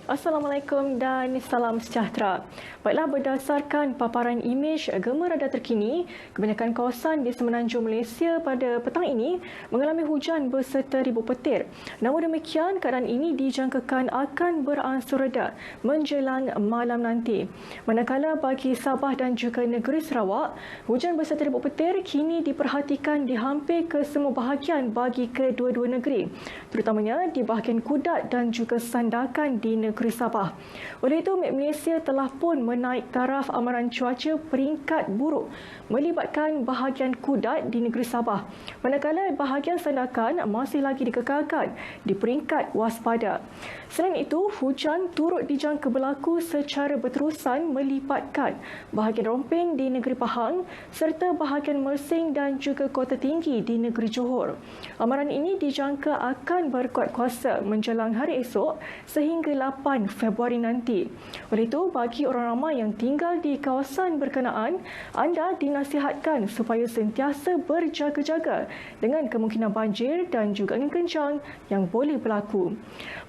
Assalamualaikum dan salam sejahtera. Baiklah, berdasarkan paparan imej gema radar terkini, kebanyakan kawasan di semenanjung Malaysia pada petang ini mengalami hujan berserta ribu petir. Namun demikian, keadaan ini dijangkakan akan beransur reda menjelang malam nanti. Manakala bagi Sabah dan juga negeri Sarawak, hujan berserta ribu petir kini diperhatikan di hampir ke semua bahagian bagi kedua-dua negeri, terutamanya di bahagian Kudat dan juga Sandakan di negeri Sabah. Oleh itu, Met Malaysia telah pun menaik taraf amaran cuaca peringkat buruk melibatkan bahagian Kudat di negeri Sabah. Manakala bahagian Sandakan masih lagi dikekalkan di peringkat waspada. Selain itu, hujan turut dijangka berlaku secara berterusan melibatkan bahagian Romping di negeri Pahang serta bahagian Mersing dan juga Kota Tinggi di negeri Johor. Amaran ini dijangka akan berkuat kuasa menjelang hari esok sehingga 8 Februari nanti. Oleh itu, bagi orang ramai yang tinggal di kawasan berkenaan, anda dinasihatkan supaya sentiasa berjaga-jaga dengan kemungkinan banjir dan juga angin kencang yang boleh berlaku.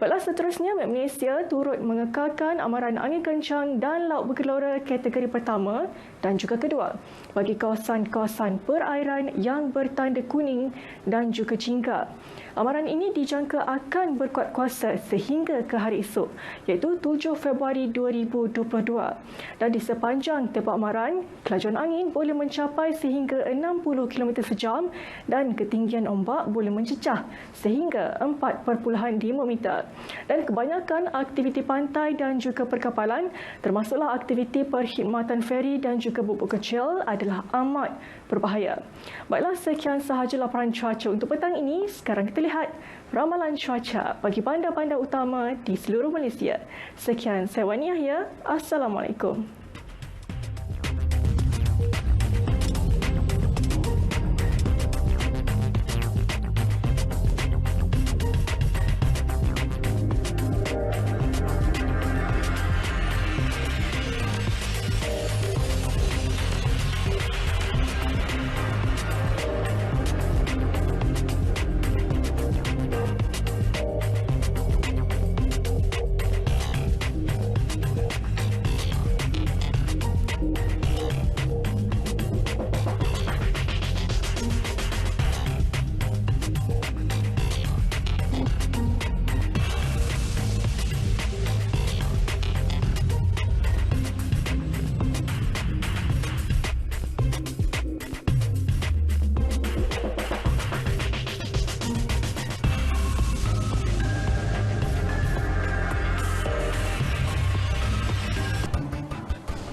Baiklah, seterusnya Met Malaysia turut mengekalkan amaran angin kencang dan laut bergelora kategori pertama dan juga kedua bagi kawasan-kawasan perairan yang bertanda kuning dan juga jingga. Amaran ini dijangka akan berkuat kuasa sehingga ke hari esok, iaitu 7 Februari 2022. Dan di sepanjang tebak amaran, kelajuan angin boleh mencapai sehingga 60 km sejam dan ketinggian ombak boleh mencecah sehingga 4.5 meter. Dan kebanyakan aktiviti pantai dan juga perkapalan, termasuklah aktiviti perkhidmatan feri dan juga bubuk kecil adalah amat berbahaya. Baiklah, sekian sahaja laporan cuaca untuk petang ini. Sekarang kita lihat ramalan cuaca bagi bandar-bandar utama di seluruh Malaysia. Sekian, saya Wani Yahya. Assalamualaikum.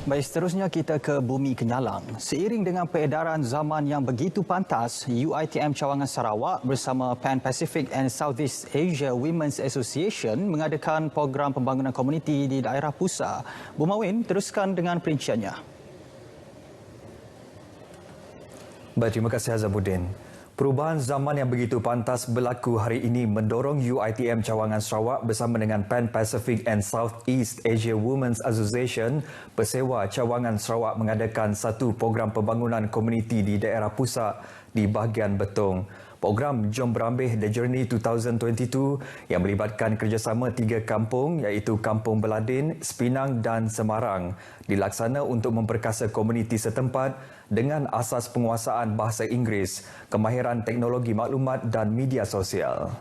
Baik, seterusnya kita ke Bumi Kenyalang. Seiring dengan peredaran zaman yang begitu pantas, UiTM Cawangan Sarawak bersama Pan Pacific and Southeast Asia Women's Association mengadakan program pembangunan komuniti di daerah Pusa. Bu Mawin teruskan dengan perinciannya. Baik, terima kasih Azamuddin. Perubahan zaman yang begitu pantas berlaku hari ini mendorong UiTM Cawangan Sarawak bersama dengan Pan Pacific and Southeast Asia Women's Association Persewa Cawangan Sarawak mengadakan satu program pembangunan komuniti di daerah pusat di bahagian Betong. Program Jom Berambih The Journey 2022 yang melibatkan kerjasama 3 kampung iaitu Kampung Beladin, Sepinang dan Semarang dilaksana untuk memperkasa komuniti setempat dengan asas penguasaan bahasa Inggeris, kemahiran teknologi maklumat dan media sosial.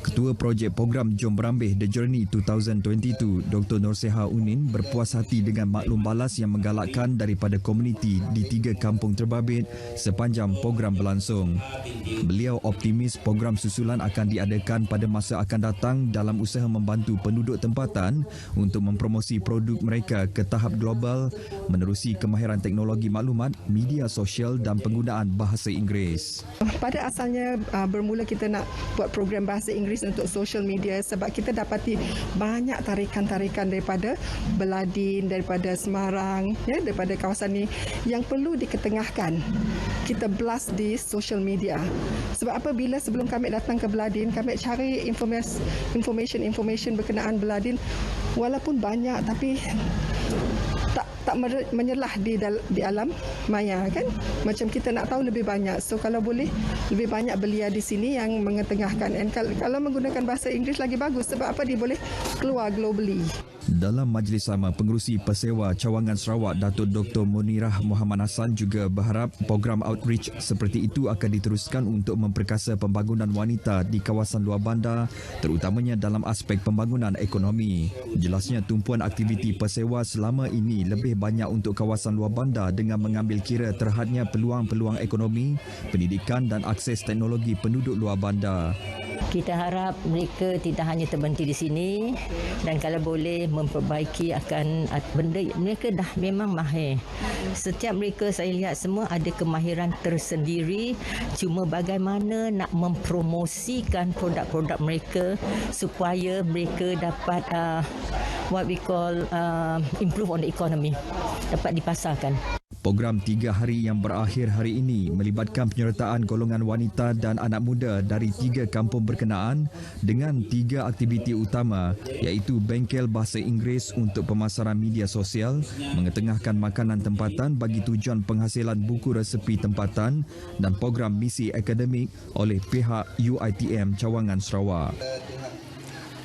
Ketua Projek Program Jom Berambih The Journey 2022, Dr. Norseha Unin berpuas hati dengan maklum balas yang menggalakkan daripada komuniti di 3 kampung terbabit sepanjang program berlangsung. Beliau optimis program susulan akan diadakan pada masa akan datang dalam usaha membantu penduduk tempatan untuk mempromosi produk mereka ke tahap global menerusi kemahiran teknologi maklumat, media sosial dan penggunaan bahasa Inggeris. Pada asalnya bermula kita nak buat program bahasa Inggeris untuk social media sebab kita dapati banyak tarikan-tarikan daripada Beladin, daripada Semarang, ya, daripada kawasan ni yang perlu diketengahkan. Kita blast di social media. Sebab apabila sebelum kami datang ke Beladin, kami cari information berkenaan Beladin, walaupun banyak tapi tak menyelah di alam maya kan. Macam kita nak tahu lebih banyak. So kalau boleh lebih banyak belia di sini yang mengetengahkan. And kalau menggunakan bahasa Inggeris lagi bagus sebab apa, dia boleh keluar globally. Dalam majlis sama, Pengerusi Persewa Cawangan Sarawak Datuk Dr. Munirah Muhammad Hassan juga berharap program outreach seperti itu akan diteruskan untuk memperkasa pembangunan wanita di kawasan luar bandar, terutamanya dalam aspek pembangunan ekonomi. Jelasnya tumpuan aktiviti persewa selama ini lebih banyak untuk kawasan luar bandar dengan mengambil kira terhadnya peluang-peluang ekonomi, pendidikan dan akses teknologi penduduk luar bandar. Kita harap mereka tidak hanya terhenti di sini dan kalau boleh memperbaiki akan benda mereka dah memang mahir. Setiap mereka saya lihat semua ada kemahiran tersendiri, cuma bagaimana nak mempromosikan produk-produk mereka supaya mereka dapat what we call improve on the economy, dapat dipasarkan. Program 3 hari yang berakhir hari ini melibatkan penyertaan golongan wanita dan anak muda dari 3 kampung berkenaan dengan 3 aktiviti utama iaitu bengkel bahasa Inggeris untuk pemasaran media sosial, mengetengahkan makanan tempatan bagi tujuan penghasilan buku resepi tempatan dan program misi akademik oleh pihak UiTM Cawangan Sarawak.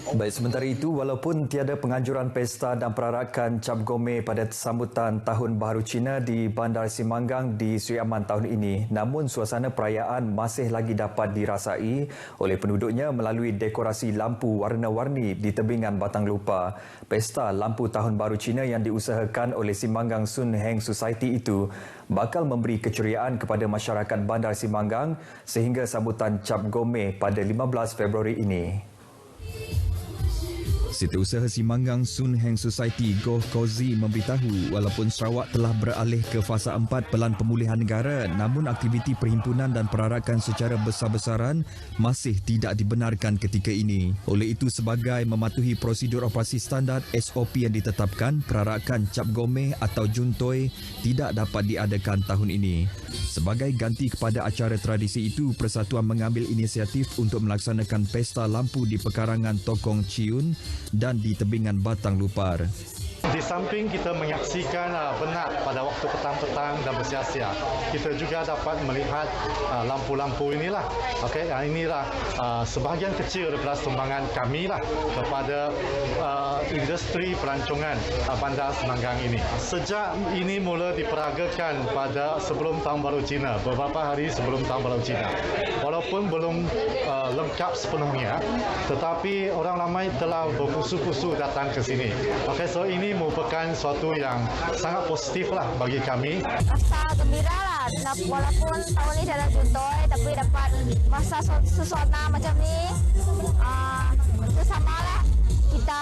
Baik, sementara itu, walaupun tiada penganjuran pesta dan perarakan Cap Gome pada sambutan Tahun Baharu Cina di Bandar Simanggang di Sri Aman tahun ini, namun suasana perayaan masih lagi dapat dirasai oleh penduduknya melalui dekorasi lampu warna-warni di tebingan Batang Lupa. Pesta Lampu Tahun Baru Cina yang diusahakan oleh Simanggang Sun Heng Society itu bakal memberi keceriaan kepada masyarakat Bandar Simanggang sehingga sambutan Cap Gome pada 15 Februari ini. Setiausaha Simanggang Sun Heng Society Goh Kozi memberitahu walaupun Sarawak telah beralih ke fasa 4 pelan pemulihan negara, namun aktiviti perhimpunan dan perarakan secara besar-besaran masih tidak dibenarkan ketika ini. Oleh itu, sebagai mematuhi prosedur operasi standard SOP yang ditetapkan, perarakan Cap Gome atau Juntoi tidak dapat diadakan tahun ini. Sebagai ganti kepada acara tradisi itu, Persatuan mengambil inisiatif untuk melaksanakan pesta lampu di pekarangan Tokong Ciun dan di tebingan Batang Lupar. Di samping kita menyaksikan benak pada waktu petang-petang dan bersia-sia, kita juga dapat melihat lampu-lampu inilah. Okey, inilah sebahagian kecil daripada sumbangan kami lah kepada industri pelancongan Bandar Simanggang ini. Sejak ini mula diperagakan pada sebelum Tahun Baru Cina, beberapa hari sebelum Tahun Baru Cina. Walaupun belum lengkap sepenuhnya, tetapi orang ramai telah berpusu-pusu datang ke sini. Okey, so ini merupakan suatu yang sangat positif lah bagi kami. Rasa gembira lah, walaupun tahun ini dah Juntoi, tapi dapat masa suasana macam ni, bersamalah kita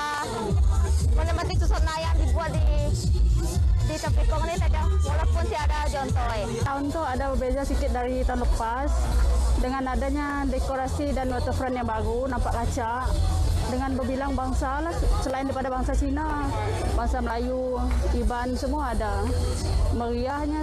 menikmati suasana yang dibuat di Tepikong ni saja, walaupun tiada Juntoi. Tahun tu ada berbeza sikit dari tahun lepas, dengan adanya dekorasi dan waterfront yang baru, nampak lacak. Dengan berbilang bangsa lah, selain daripada bangsa Cina, bangsa Melayu, Iban, semua ada. Meriahnya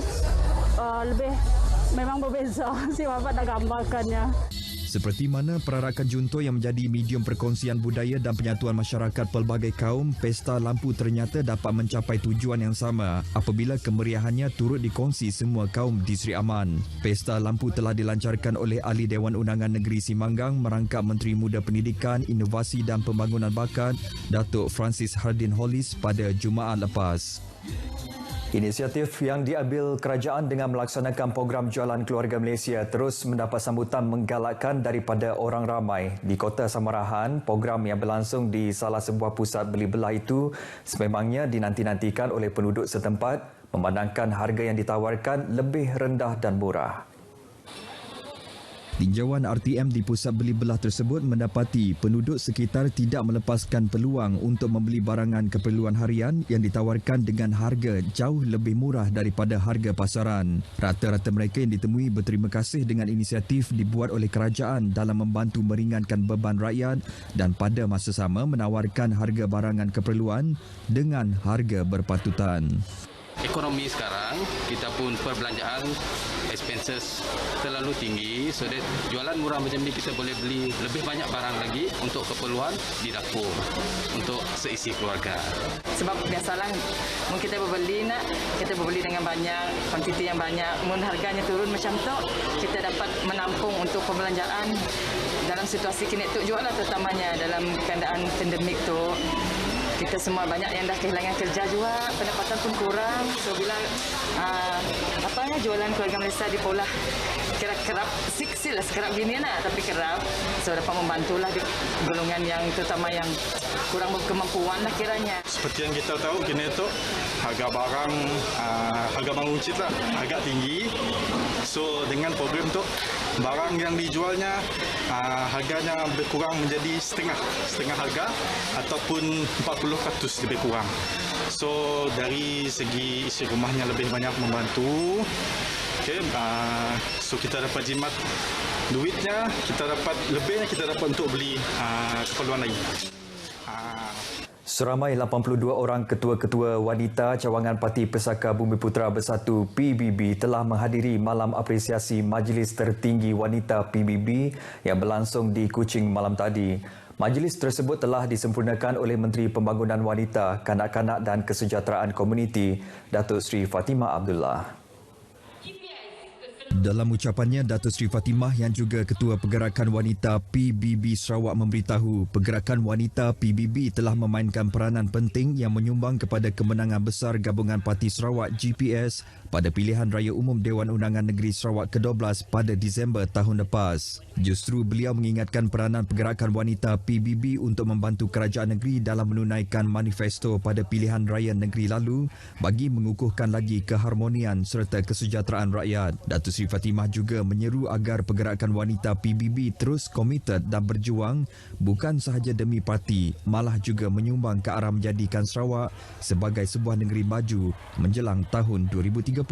memang berbeza, si Bapak dah gambarkannya. Seperti mana perarakan Juntoi yang menjadi medium perkongsian budaya dan penyatuan masyarakat pelbagai kaum, pesta lampu ternyata dapat mencapai tujuan yang sama apabila kemeriahannya turut dikongsi semua kaum di Sri Aman. Pesta lampu telah dilancarkan oleh Ahli Dewan Undangan Negeri Simanggang merangkap Menteri Muda Pendidikan, Inovasi dan Pembangunan Bakat, Datuk Francis Hardin Hollis pada Jumaat lepas. Inisiatif yang diambil kerajaan dengan melaksanakan program Jualan Keluarga Malaysia terus mendapat sambutan menggalakkan daripada orang ramai. Di Kota Samarahan, program yang berlangsung di salah sebuah pusat beli belah itu sememangnya dinanti-nantikan oleh penduduk setempat memandangkan harga yang ditawarkan lebih rendah dan murah. Tinjauan RTM di pusat beli belah tersebut mendapati penduduk sekitar tidak melepaskan peluang untuk membeli barangan keperluan harian yang ditawarkan dengan harga jauh lebih murah daripada harga pasaran. Rata-rata mereka yang ditemui berterima kasih dengan inisiatif dibuat oleh kerajaan dalam membantu meringankan beban rakyat dan pada masa sama menawarkan harga barangan keperluan dengan harga berpatutan. ekonomi sekarang, kita pun perbelanjaan expenses terlalu tinggi, so that jualan murah macam ni kita boleh beli lebih banyak barang lagi untuk keperluan di dapur untuk seisi keluarga. Sebab biasalah kita berbeli dengan banyak, kuantiti yang banyak, mun harganya turun macam tu, kita dapat menampung untuk perbelanjaan dalam situasi kini tu jualah, terutamanya dalam keadaan pandemik tu. Kita semua banyak yang dah kehilangan kerja juga, pendapatan pun kurang. So bila jualan keluarga Malaysia di pola kerap siksil lah, sekerap gini lah, tapi kerap. So dapat membantulah di golongan yang terutama yang kurang berkemampuan lah kiranya. Seperti yang kita tahu kini tu harga barang uncit lah, agak tinggi. So dengan program tu barang yang dijualnya harganya berkurang menjadi setengah harga ataupun 40% lebih kurang. So dari segi isi rumahnya lebih banyak membantu. Okay, so kita dapat jimat duitnya, kita dapat lebihnya kita dapat untuk beli keperluan lain. Seramai 82 orang ketua-ketua wanita cawangan Parti Pesaka Bumiputera Bersatu PBB telah menghadiri malam apresiasi Majlis Tertinggi Wanita PBB yang berlangsung di Kuching malam tadi. Majlis tersebut telah disempurnakan oleh Menteri Pembangunan Wanita, Kanak-kanak dan Kesejahteraan Komuniti, Datuk Seri Fatimah Abdullah. Dalam ucapannya, Datuk Seri Fatimah yang juga Ketua Pergerakan Wanita PBB Sarawak memberitahu Pergerakan Wanita PBB telah memainkan peranan penting yang menyumbang kepada kemenangan besar Gabungan Parti Sarawak GPS pada pilihan raya umum Dewan Undangan Negeri Sarawak ke-12 pada Disember tahun lepas. Justru beliau mengingatkan peranan Pergerakan Wanita PBB untuk membantu kerajaan negeri dalam menunaikan manifesto pada pilihan raya negeri lalu bagi mengukuhkan lagi keharmonian serta kesejahteraan rakyat. Datuk Seri Fatimah juga menyeru agar Pergerakan Wanita PBB terus komited dan berjuang bukan sahaja demi parti, malah juga menyumbang ke arah menjadikan Sarawak sebagai sebuah negeri maju menjelang tahun 2030.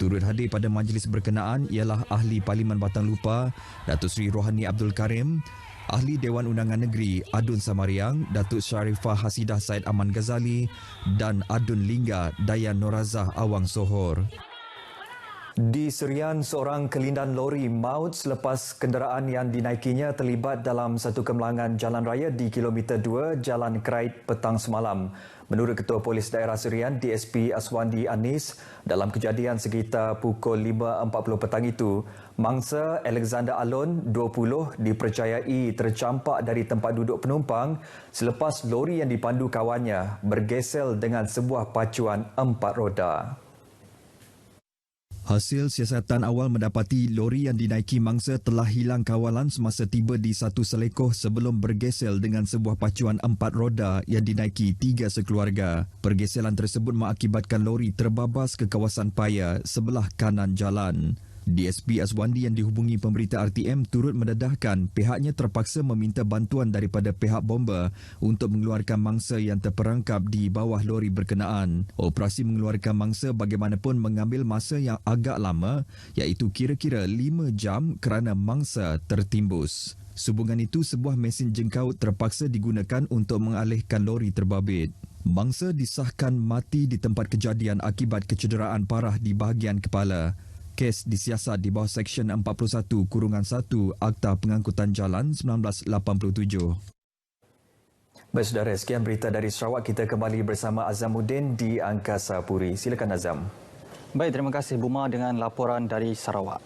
Turut hadir pada majlis berkenaan ialah Ahli Parlimen Batang Lupa, Datuk Seri Rohani Abdul Karim, Ahli Dewan Undangan Negeri Adun Samariang, Datuk Syarifah Hasidah Said Aman Ghazali dan Adun Lingga Dayan Norazah Awang Sohor. Di Serian, seorang kelindan lori maut selepas kenderaan yang dinaikinya terlibat dalam satu kemalangan jalan raya di kilometer 2 Jalan Kerait petang semalam. Menurut Ketua Polis Daerah Serian, DSP Aswandi Anis, dalam kejadian sekitar pukul 5.40 petang itu, mangsa Alexander Alon, 20, dipercayai tercampak dari tempat duduk penumpang selepas lori yang dipandu kawannya bergesel dengan sebuah pacuan 4 roda. Hasil siasatan awal mendapati lori yang dinaiki mangsa telah hilang kawalan semasa tiba di satu selekoh sebelum bergesel dengan sebuah pacuan 4 roda yang dinaiki 3 sekeluarga. Pergeselan tersebut mengakibatkan lori terbabas ke kawasan Paya sebelah kanan jalan. DSP Aswandi yang dihubungi pemberita RTM turut mendedahkan pihaknya terpaksa meminta bantuan daripada pihak bomba untuk mengeluarkan mangsa yang terperangkap di bawah lori berkenaan. Operasi mengeluarkan mangsa bagaimanapun mengambil masa yang agak lama, iaitu kira-kira 5 jam kerana mangsa tertimbus. Sehubungan itu, sebuah mesin jengkaut terpaksa digunakan untuk mengalihkan lori terbabit. Mangsa disahkan mati di tempat kejadian akibat kecederaan parah di bahagian kepala. Kes disiasat di bawah Seksyen 41-1 Akta Pengangkutan Jalan 1987. Baik saudara, sekian berita dari Sarawak. Kita kembali bersama Azamuddin di Angkasa Puri. Silakan Azam. Baik, terima kasih Buma dengan laporan dari Sarawak.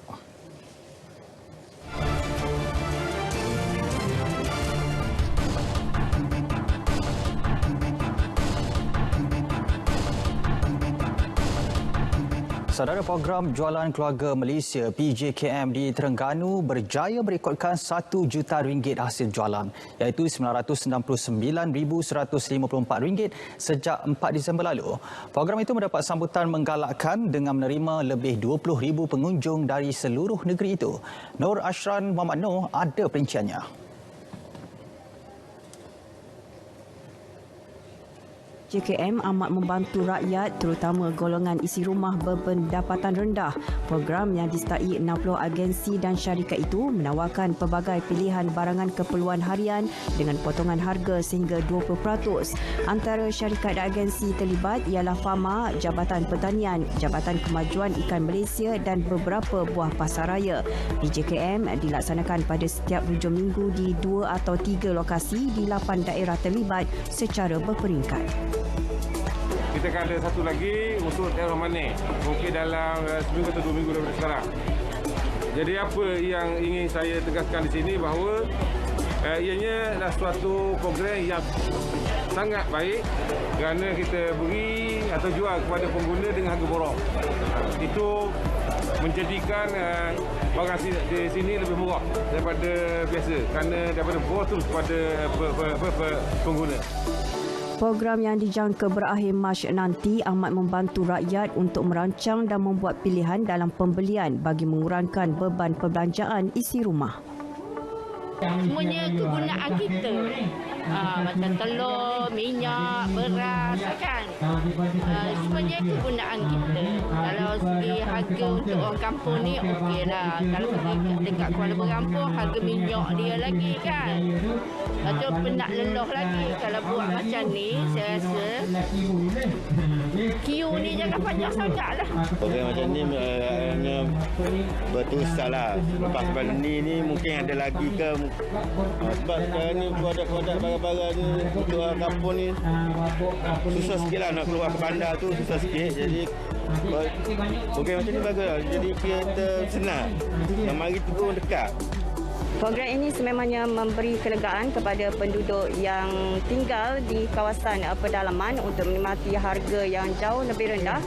Saudara, program Jualan Keluarga Malaysia PJKM di Terengganu berjaya merekodkan RM1 juta hasil jualan, iaitu RM999,154 sejak 4 Disember lalu. Program itu mendapat sambutan menggalakkan dengan menerima lebih 20,000 pengunjung dari seluruh negeri itu. Nur Ashran Muhammad Noor ada perinciannya. JKM amat membantu rakyat terutama golongan isi rumah berpendapatan rendah. Program yang disertai 60 agensi dan syarikat itu menawarkan pelbagai pilihan barangan keperluan harian dengan potongan harga sehingga 20%. Antara syarikat dan agensi terlibat ialah Fama, Jabatan Pertanian, Jabatan Kemajuan Ikan Malaysia dan beberapa buah pasaraya. PJKM dilaksanakan pada setiap hujung minggu di 2 atau 3 lokasi di 8 daerah terlibat secara berperingkat. Kita akan ada satu lagi untuk daerah Manik. Mungkin dalam seminggu atau 2 minggu daripada sekarang. Jadi apa yang ingin saya tegaskan di sini bahawa ianya adalah suatu program yang sangat baik kerana kita beri atau jual kepada pengguna dengan harga borong. Itu menjadikan barang di sini lebih murah daripada biasa kerana daripada borong terus kepada pengguna. Program yang dijangka berakhir Mac nanti amat membantu rakyat untuk merancang dan membuat pilihan dalam pembelian bagi mengurangkan beban perbelanjaan isi rumah. Semuanya kegunaan kita. Macam telur, minyak, beras kan. Semuanya kegunaan kita. Kalau segi harga untuk orang kampung ni okeylah. Kalau pergi dekat Kuala Berampur harga minyak dia lagi kan. Lepas tu penat lelah lagi. Kalau buat macam ni saya rasa queue ni jangan panjang sangat lah. Program macam ni betul salah. Lepas pandemik ni mungkin ada lagi ke. Sebab sekarang ni produk-produk barang-barang ni untuk orang kampung ni susah sikit lah nak keluar ke bandar tu susah sikit. Jadi program macam ni bagus lah. Jadi kita senang. Yang mari tu pun dekat. Program ini sememangnya memberi kelegaan kepada penduduk yang tinggal di kawasan pedalaman untuk menikmati harga yang jauh lebih rendah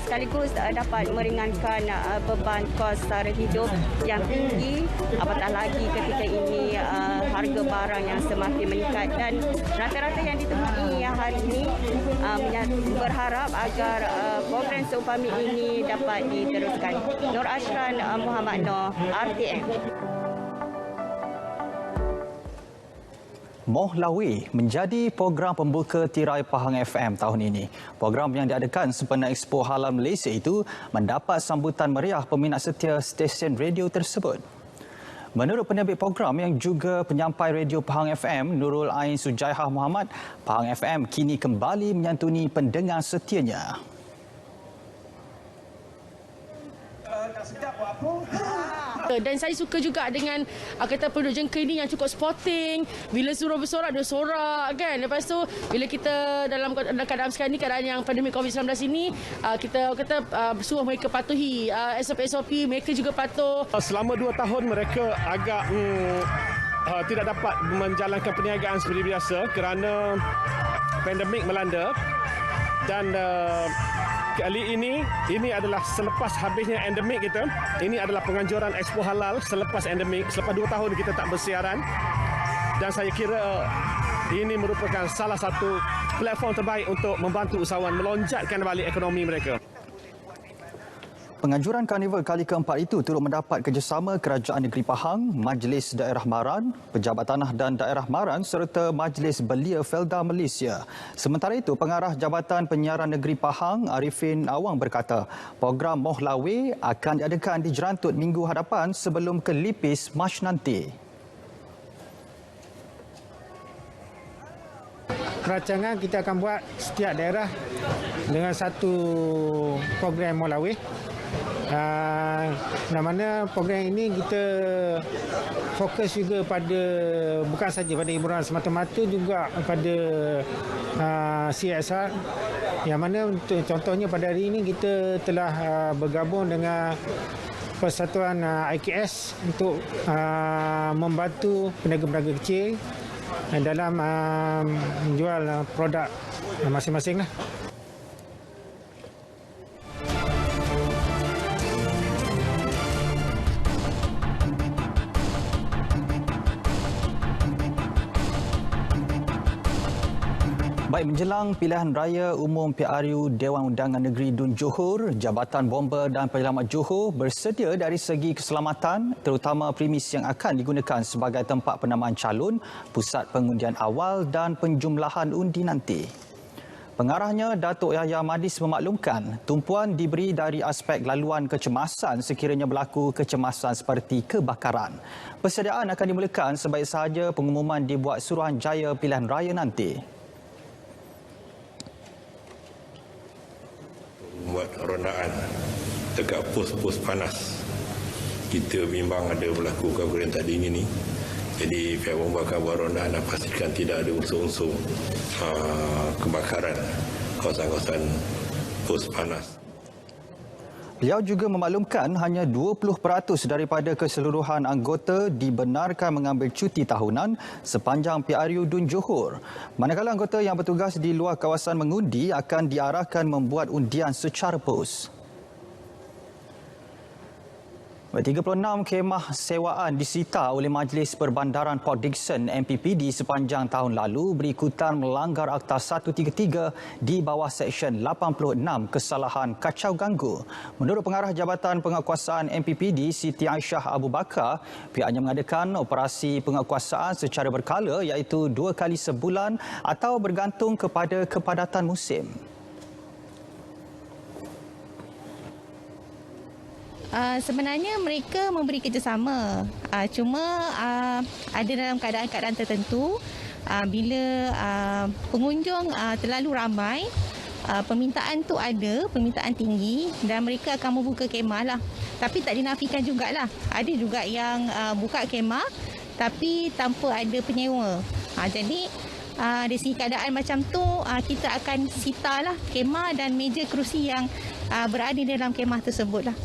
sekaligus dapat meringankan beban kos sara hidup yang tinggi apatah lagi ketika ini harga barang yang semakin meningkat dan rata-rata yang ditemui hari ini berharap agar program seumpama ini dapat diteruskan. Nur Ashran Muhammad Noor, RTM. Moh Lawe menjadi program pembuka tirai Pahang FM tahun ini. Program yang diadakan sempena Expo Halal Malaysia itu mendapat sambutan meriah peminat setia stesen radio tersebut. Menurut penerbit program yang juga penyampai radio Pahang FM, Nurul Ain Sujaihah Muhammad, Pahang FM kini kembali menyantuni pendengar setianya. Dan saya suka juga dengan kata penduduk jengkel ini yang cukup sporting. Bila suruh bersorak, dia sorak kan. Lepas tu bila kita dalam keadaan sekarang ni, keadaan yang pandemik COVID-19 ini, kita suruh mereka patuhi SOP-SOP, mereka juga patuh. Selama 2 tahun mereka agak tidak dapat menjalankan perniagaan seperti biasa kerana pandemik melanda. Dan kali ini adalah selepas habisnya endemik kita. Ini adalah penganjuran Expo Halal selepas endemik. Selepas 2 tahun kita tak bersiaran. Dan saya kira ini merupakan salah satu platform terbaik untuk membantu usahawan melonjakkan balik ekonomi mereka. Penganjuran karnival kali keempat itu turut mendapat kerjasama Kerajaan Negeri Pahang, Majlis Daerah Maran, Pejabat Tanah dan Daerah Maran serta Majlis Belia Felda Malaysia. Sementara itu, Pengarah Jabatan Penyiaran Negeri Pahang, Arifin Awang berkata, program Moh Lawe akan diadakan di Jerantut minggu hadapan sebelum ke Lipis Mac nanti. Perancangan kita akan buat setiap daerah dengan satu program Moh Lawe. Mana program ini kita fokus juga pada bukan saja pada hiburan semata-mata, juga pada CSR yang mana contohnya pada hari ini kita telah bergabung dengan Persatuan IKS untuk membantu peniaga-peniaga kecil dalam menjual produk masing-masing lah. Baik, menjelang pilihan raya umum PRU Dewan Undangan Negeri Dun Johor, Jabatan Bomber dan Penyelamat Johor bersedia dari segi keselamatan, terutama premis yang akan digunakan sebagai tempat penamaan calon, pusat pengundian awal dan penjumlahan undi nanti. Pengarahnya Datuk Yahya Madis memaklumkan tumpuan diberi dari aspek laluan kecemasan sekiranya berlaku kecemasan seperti kebakaran. Persediaan akan dimulakan sebaik sahaja pengumuman dibuat Suruhanjaya Pilihan Raya nanti. Buat rondaan dekat pos-pos panas. Kita bimbang ada berlaku keguguran tak dingin ni. Jadi pihak bomba akan buat rondaan dan pastikan tidak ada unsur-unsur kebakaran kawasan-kawasan pos panas. Beliau juga memaklumkan hanya 20% daripada keseluruhan anggota dibenarkan mengambil cuti tahunan sepanjang PRU Dun Johor. Manakala anggota yang bertugas di luar kawasan mengundi akan diarahkan membuat undian secara pos. 36 kemah sewaan disita oleh Majlis Perbandaran Port Dickson MPPD sepanjang tahun lalu berikutan melanggar Akta 133 di bawah Seksyen 86 kesalahan kacau ganggu. Menurut Pengarah Jabatan Penguatkuasaan MPPD Siti Aisyah Abu Bakar, pihaknya mengadakan operasi penguatkuasaan secara berkala iaitu 2 kali sebulan atau bergantung kepada kepadatan musim. Sebenarnya mereka memberi kerjasama, cuma ada dalam keadaan-keadaan tertentu bila pengunjung terlalu ramai, permintaan tu ada, permintaan tinggi dan mereka akan membuka kemah lah. Tapi tak dinafikan jugalah, ada juga yang buka kemah tapi tanpa ada penyewa. Jadi dari segi keadaan macam tu kita akan sita lah kemah dan meja kerusi yang berada dalam kemah tersebut lah.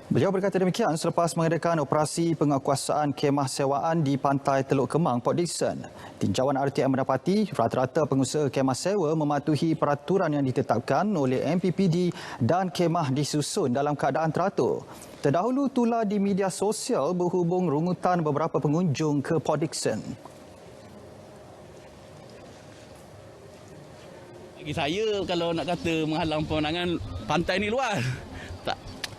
Beliau berkata demikian selepas mengadakan operasi penguatkuasaan kemah sewaan di pantai Teluk Kemang, Port Dickson. Tinjauan RTM mendapati rata-rata pengusaha kemah sewa mematuhi peraturan yang ditetapkan oleh MPPD dan kemah disusun dalam keadaan teratur. Terdahulu tular di media sosial berhubung rungutan beberapa pengunjung ke Port Dickson. Bagi saya, kalau nak kata menghalang pemandangan, pantai ni luas.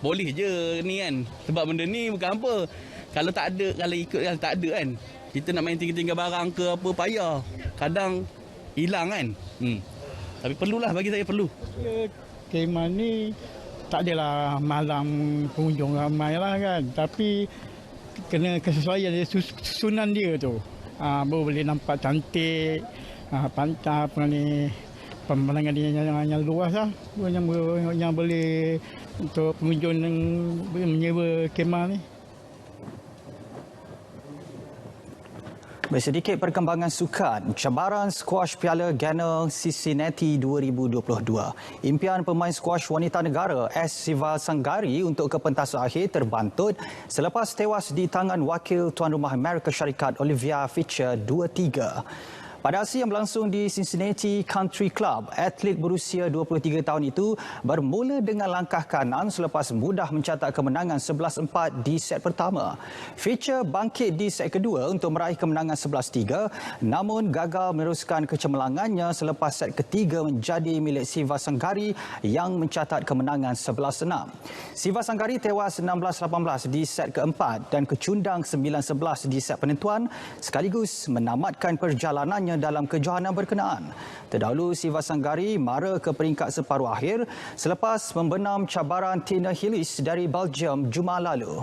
Boleh je ni kan. Sebab benda ni bukan apa. Kalau tak ada, kalau ikut kan tak ada kan. Kita nak main tinggal-tinggal barang ke apa, payah. Kadang hilang kan. Tapi perlulah, bagi saya perlu. Kemah ni tak adalah malam pengunjung ramai lah kan. Tapi kena kesesuaian dia, susunan dia tu. Baru boleh nampak cantik. Pantai apa ni, pemandangan dia yang luas lah. Yang boleh untuk pengunjung yang menyewa kemah ni. Sedikit perkembangan sukan, cabaran skuash Piala Ganner Cincinnati 2022. Impian pemain skuash wanita negara S. Sivasanggari untuk ke pentas akhir terbantut selepas tewas di tangan wakil tuan rumah Amerika Syarikat Olivia Fischer 2-3. Pada aksi yang berlangsung di Cincinnati Country Club, atlet berusia 23 tahun itu bermula dengan langkah kanan selepas mudah mencatat kemenangan 11-4 di set pertama. Fischer bangkit di set kedua untuk meraih kemenangan 11-3 namun gagal meneruskan kecemerlangannya selepas set ketiga menjadi milik Sivasanggari yang mencatat kemenangan 11-6. Sivasanggari tewas 16-18 di set keempat dan kecundang 9-11 di set penentuan sekaligus menamatkan perjalanannya dalam kejohanan berkenaan. Terdahulu Sivasanggari mara ke peringkat separuh akhir selepas membenam cabaran Tina Hillis dari Belgium Jumaat lalu.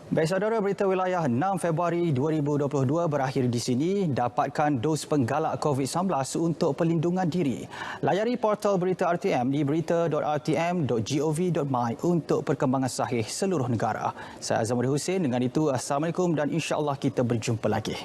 Baik saudara, berita wilayah 6 Februari 2022 berakhir di sini. Dapatkan dos penggalak COVID-19 untuk perlindungan diri. Layari portal berita RTM di berita.rtm.gov.my untuk perkembangan sahih seluruh negara. Saya Azamudin Hussein. Dengan itu, Assalamualaikum dan insya-Allah kita berjumpa lagi.